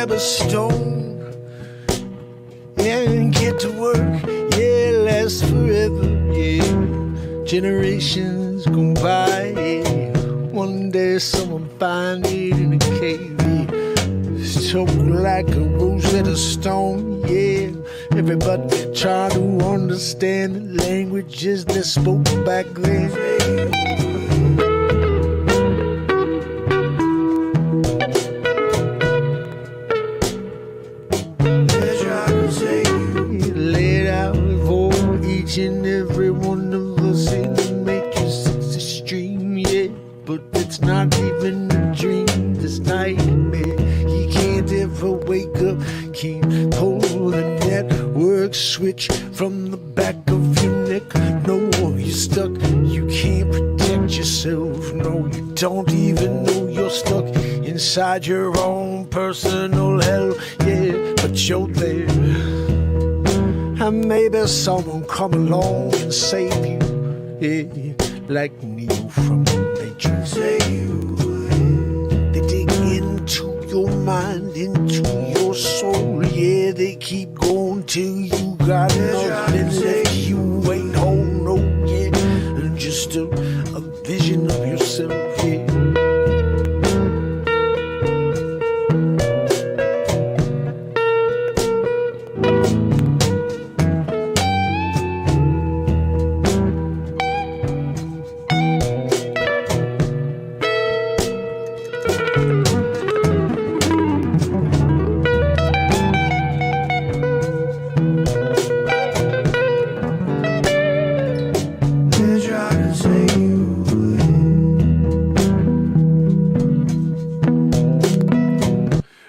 grab a stone and get to work. Yeah, lasts forever. Yeah, generations go by. Yeah. One day someone find it in a cave. Yeah. Soaked like a Rosetta Stone. Yeah, everybody try to understand the languages they spoke back then. And every one of us in the matrix, it's a stream, yeah, but it's not even a dream, this nightmare. You can't ever wake up, can't pull the network switch from the back of your neck. No, you're stuck, you can't protect yourself. No, you don't even know you're stuck inside your own personal hell, yeah, but you're there. And maybe someone come along and save you, yeah, like Neo from the Matrix. They dig into your mind, into your soul, yeah, they keep going till you got nothing left. You ain't home, no, yeah, and just a vision of yourself, yeah.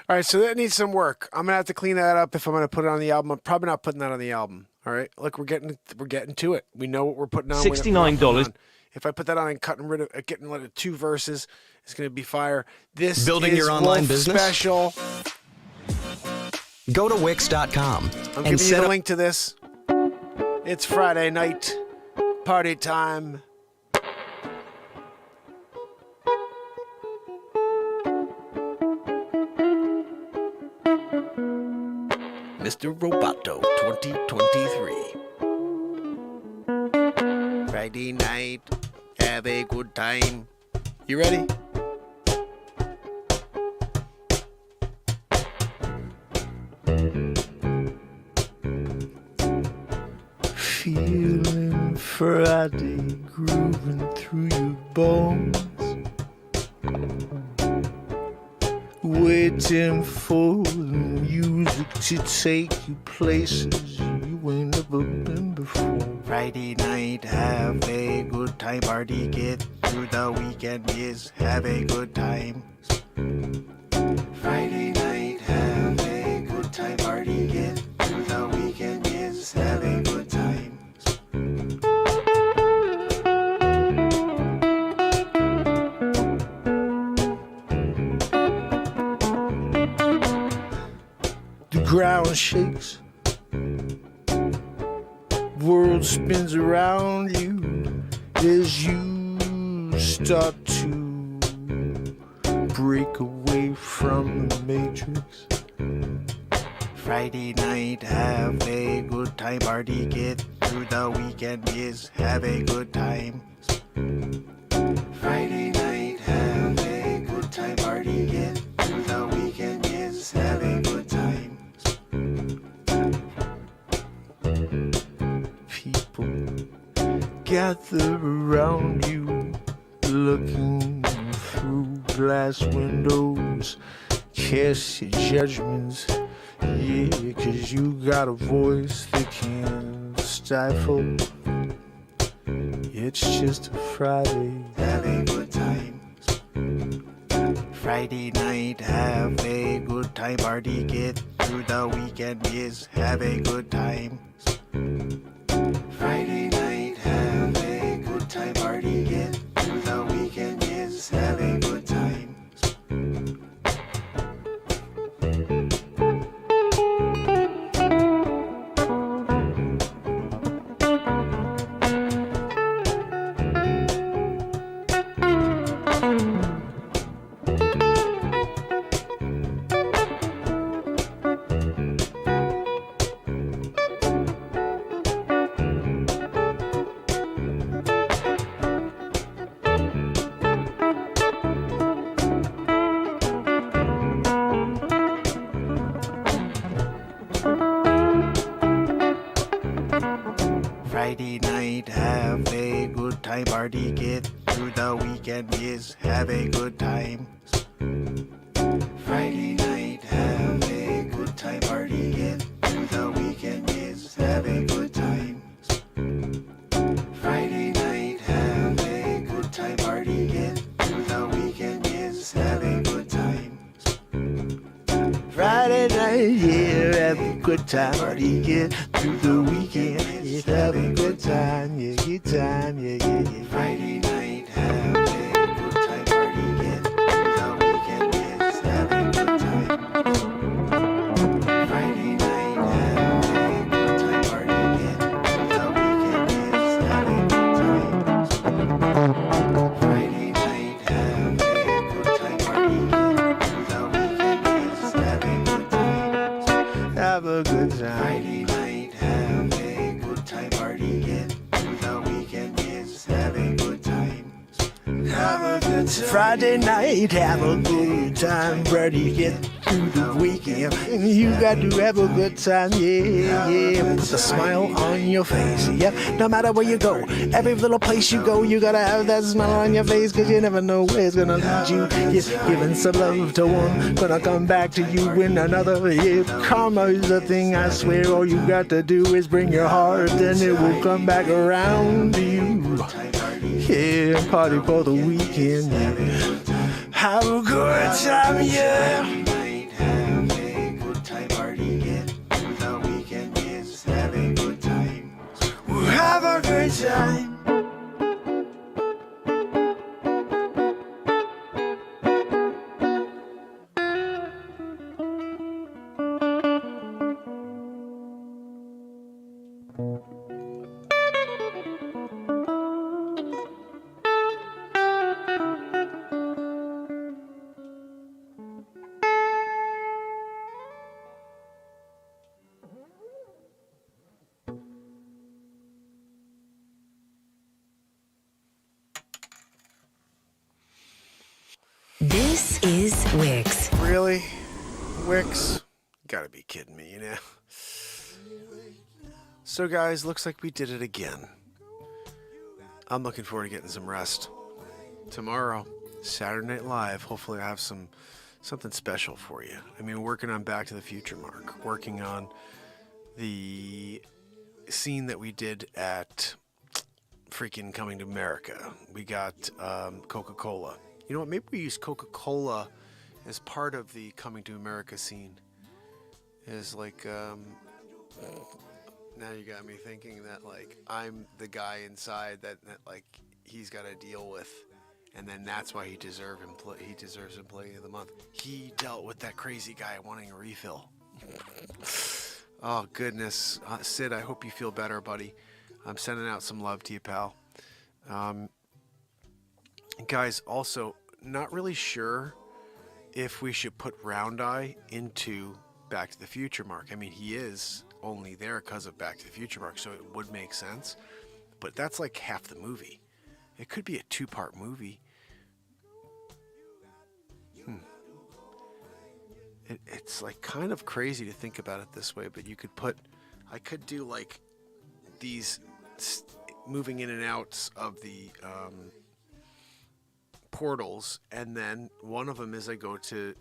All right, so that needs some work. I'm gonna have to clean that up if I'm gonna put it on the album. I'm probably not putting that on the album. All right, look, we're getting to it. We know what we're putting on. $69. If I put that on and getting rid of 2 verses, it's gonna be fire. This Building is your online Wolf business? special. Go to Wix.com I'm and giving you set the up. link to this. It's Friday night, party time. Mr. Roboto 2023. Friday night, have a good time. You ready? Feeling Friday, grooving through your bones. Waiting for the music to take you places you ain't never been before. Friday night, have a good time. Party, get through the weekend, yes, have a good time. Friday night, have a good time. Party, get through the weekend, yes, have a good time. The ground shakes, world spins around you as you start to break away from the matrix. Friday night, have a good time. Party, get through the weekend, yes, have a good time. Friday night, have a good time. Party, get through the weekend, yes, have a good time. People gather around you, looking through glass windows, cast your judgments, yeah, 'cause you got a voice they can't stifle. It's just a Friday, have a good time. Friday night, have a good time. Party, get through the weekend, yes, have a good time. Friday night, have a good time. Party, get through the weekend, yes, have a good time. Friday night, have a good time. Party, get through the weekend, yes, have a good time. Friday night, have a good time. Party, get through the weekend, yes, have a good time. Friday night, have a good time. Party, get through the weekend, yes, have a good time. Friday night, yeah, have a good time. Party, get through the weekend, yeah, have a good time, yeah, good time, yeah, yeah, yeah. Friday night, have a good time. Party, get through the weekend, yes, have a good time. Friday night, have a good time. Party, Friday night, have a good time, buddy. Get through the weekend. You got to have a good time, yeah. With a smile on your face, yeah. No matter where you go, every little place you go, you gotta have that smile on your face, cause you never know where it's gonna lead you. Yeah, giving some love to one, gonna come back to you in another. Yeah, karma is a thing, I swear. All you got to do is bring your heart, and it will come back around to you. Yeah, party for the weekend. Have a good time, yeah. Have a good time, party, yeah. The weekend is have a good time. We'll have a good time. This is Wix. Really? Wix? Gotta be kidding me, you know? So guys, looks like we did it again. I'm looking forward to getting some rest. Tomorrow, Saturday Night Live, hopefully I have something special for you. I mean, working on Back to the Future, Mark. Working on the scene that we did at freaking Coming to America. We got Coca-Cola. You know what? Maybe we use Coca-Cola as part of the Coming to America scene. Is like, now you got me thinking that like I'm the guy inside that like he's got to deal with, and then that's why he deserves Employee of the Month. He dealt with that crazy guy wanting a refill. Oh goodness, Sid, I hope you feel better, buddy. I'm sending out some love to you, pal. Guys, also, not really sure if we should put Round Eye into Back to the Future, Mark. I mean, he is only there because of Back to the Future, Mark, so it would make sense. But that's like half the movie. It could be a 2-part movie. It's like kind of crazy to think about it this way, but I could do like these moving in and outs of the portals, and then one of them is I go to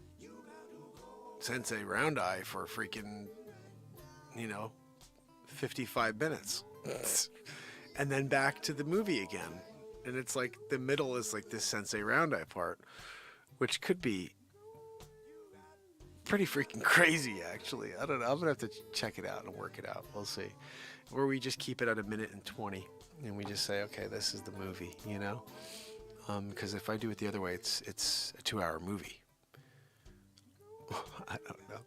Sensei Round Eye for freaking 55 minutes and then back to the movie again, and it's like the middle is like this Sensei Round Eye part, which could be pretty freaking crazy actually. I don't know, I'm gonna have to check it out and work it out. We'll see. Or we just keep it at 1:20 and we just say, okay, this is the movie, because if I do it the other way, it's a 2-hour movie. I don't know.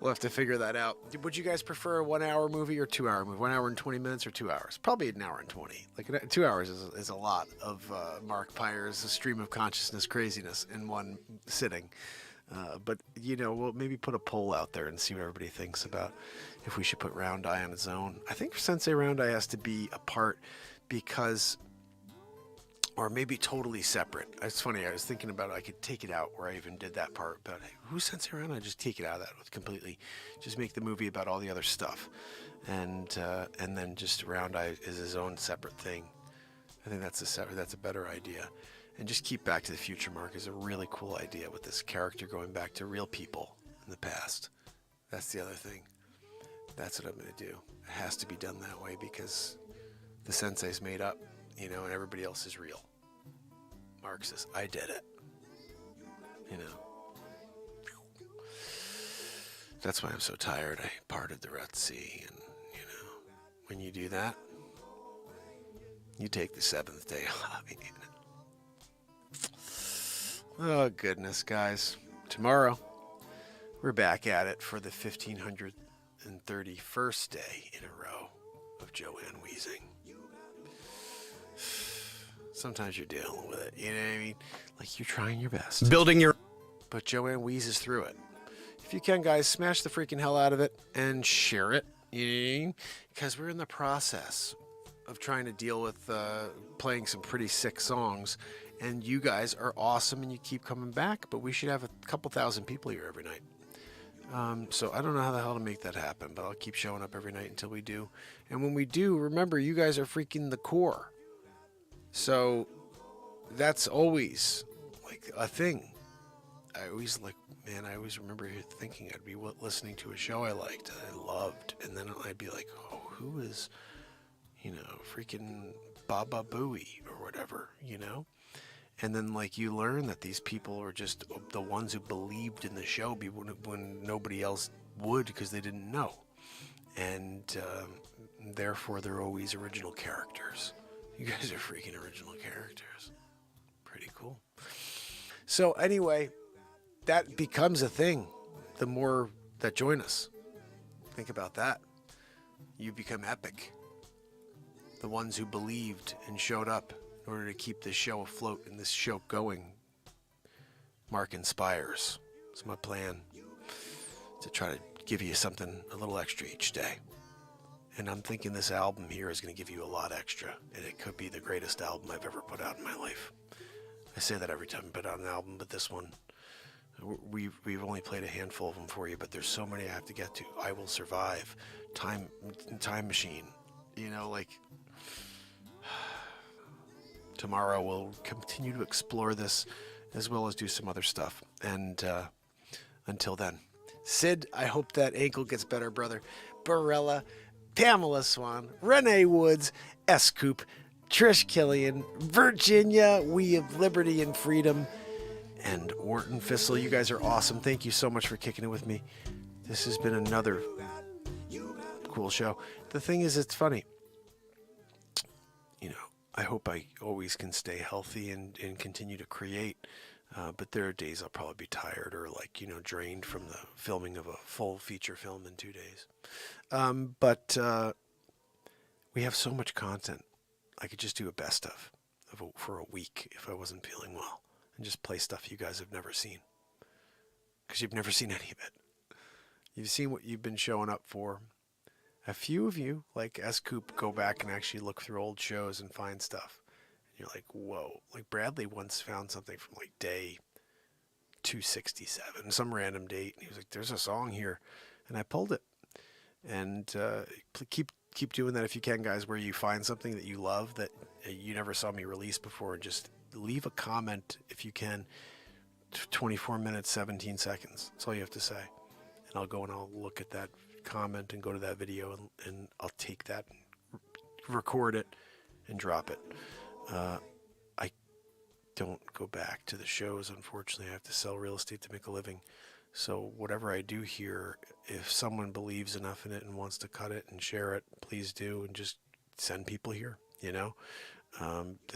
We'll have to figure that out. Would you guys prefer a 1-hour movie or 2-hour movie? 1 hour and 20 minutes or 2 hours? Probably 1 hour and 20. Like 2 hours is a lot of Mark Pires' stream of consciousness craziness in one sitting. But we'll maybe put a poll out there and see what everybody thinks about if we should put Round Eye on its own. I think Sensei Round Eye has to be apart because, or maybe totally separate. It's funny, I was thinking about it. I could take it out where I even did that part, but hey, who's Sensei Round Eye? Just take it out of that completely. Just make the movie about all the other stuff, and then just Round Eye is his own separate thing. I think that's a better idea. And just keep Back to the Future, Mark, is a really cool idea with this character going back to real people in the past. That's the other thing. That's what I'm going to do. It has to be done that way because the sensei's made up, and everybody else is real. Mark says, I did it. That's why I'm so tired. I parted the Red Sea. And, when you do that, you take the 7th day off. Oh, goodness, guys. Tomorrow, we're back at it for the 1531st day in a row of Joanne wheezing. Sometimes you're dealing with it, you know what I mean? Like, you're trying your best. But Joanne wheezes through it. If you can, guys, smash the freaking hell out of it and share it, because we're in the process of trying to deal with playing some pretty sick songs And you guys are awesome and you keep coming back, but we should have a couple thousand people here every night. So I don't know how the hell to make that happen, but I'll keep showing up every night until we do. And when we do, remember, you guys are freaking the core. So that's always like a thing. I always remember thinking I'd be listening to a show I liked, I loved, and then I'd be like, oh, who is, freaking Baba Booey or whatever, And then, like, you learn that these people are just the ones who believed in the show when nobody else would because they didn't know. And therefore, they're always original characters. You guys are freaking original characters. Pretty cool. So, anyway, that becomes a thing the more that join us. Think about that. You become epic. The ones who believed and showed up in order to keep this show afloat and this show going. Mark inspires. It's my plan to try to give you something a little extra each day. And I'm thinking this album here is going to give you a lot extra. And it could be the greatest album I've ever put out in my life. I say that every time I put out an album, but this one, we've only played a handful of them for you, but there's so many I have to get to. I Will Survive, Time Machine, tomorrow we'll continue to explore this as well as do some other stuff. And until then, Sid, I hope that ankle gets better, brother. Barella, Pamela Swan, Renee Woods, S. Coop, Trish Killian, Virginia, We of Liberty and Freedom, and Orton Fissel. You guys are awesome. Thank you so much for kicking it with me. This has been another cool show. The thing is, it's funny. I hope I always can stay healthy and continue to create. But there are days I'll probably be tired or drained from the filming of a full feature film in 2 days. But we have so much content. I could just do a best of for a week if I wasn't feeling well and just play stuff you guys have never seen. Because you've never seen any of it. You've seen what you've been showing up for. A few of you, like S. Coop, go back and actually look through old shows and find stuff. And you're like, whoa. Like Bradley once found something from day 267, some random date. And he was like, there's a song here. And I pulled it. And keep doing that if you can, guys, where you find something that you love that you never saw me release before. And just leave a comment if you can. 24 minutes, 17 seconds. That's all you have to say. And I'll go and I'll look at that comment and go to that video and I'll take that, record it, and drop it. I don't go back to the shows, unfortunately. I have to sell real estate to make a living. So whatever I do here, if someone believes enough in it and wants to cut it and share it, please do, and just send people here,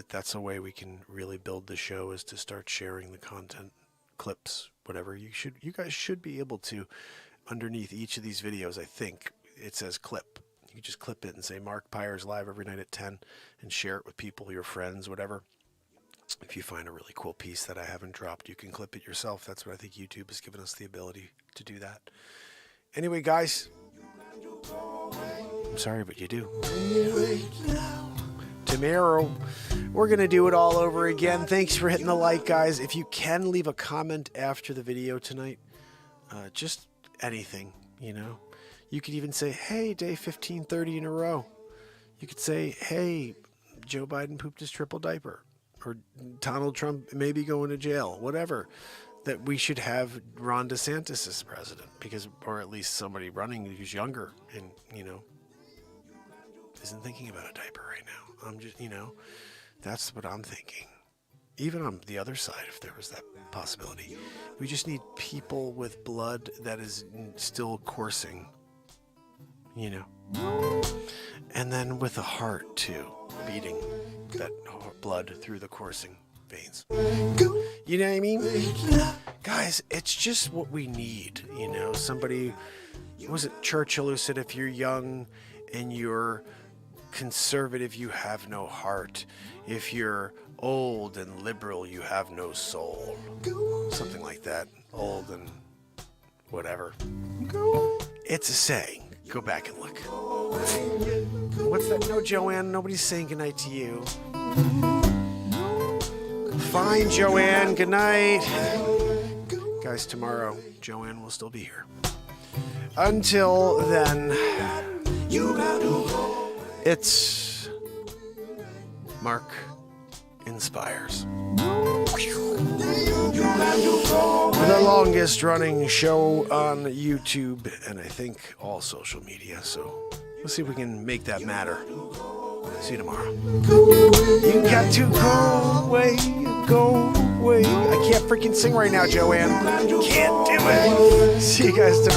that's a way we can really build the show, is to start sharing the content, clips, whatever. You guys should be able to, underneath each of these videos, I think it says clip. You just clip it and say Mark Pires live every night at 10 and share it with people, your friends, whatever. If you find a really cool piece that I haven't dropped, you can clip it yourself. That's what I think YouTube has given us the ability to do that. Anyway, guys, I'm sorry, but you do. Tomorrow, we're going to do it all over again. Thanks for hitting the like, guys. If you can, leave a comment after the video tonight. Just anything, You could even say, hey, day 1530 in a row. You could say, hey, Joe Biden pooped his triple diaper. Or Donald Trump may be going to jail. Whatever. That we should have Ron DeSantis as president. Or at least somebody running who's younger and, isn't thinking about a diaper right now. I'm just, that's what I'm thinking. Even on the other side, if there was that possibility. We just need people with blood that is still coursing, And then with a heart, too, beating that blood through the coursing veins. You know what I mean? Guys, it's just what we need, Somebody, was it Churchill who said, if you're young and you're conservative, you have no heart. If you're old and liberal, you have no soul. Something like that. Old and whatever. It's a saying. Go back and look. What's that? No, Joanne, nobody's saying goodnight to you. fine, Joanne. Good night. Guys, tomorrow, Joanne will still be here. Until then, it's Mark Inspires. The longest running show on YouTube and I think all social media. So we'll see if we can make that matter. See you tomorrow. You got to go away, go away. I can't freaking sing right now, Joanne. Can't do it. See you guys tomorrow.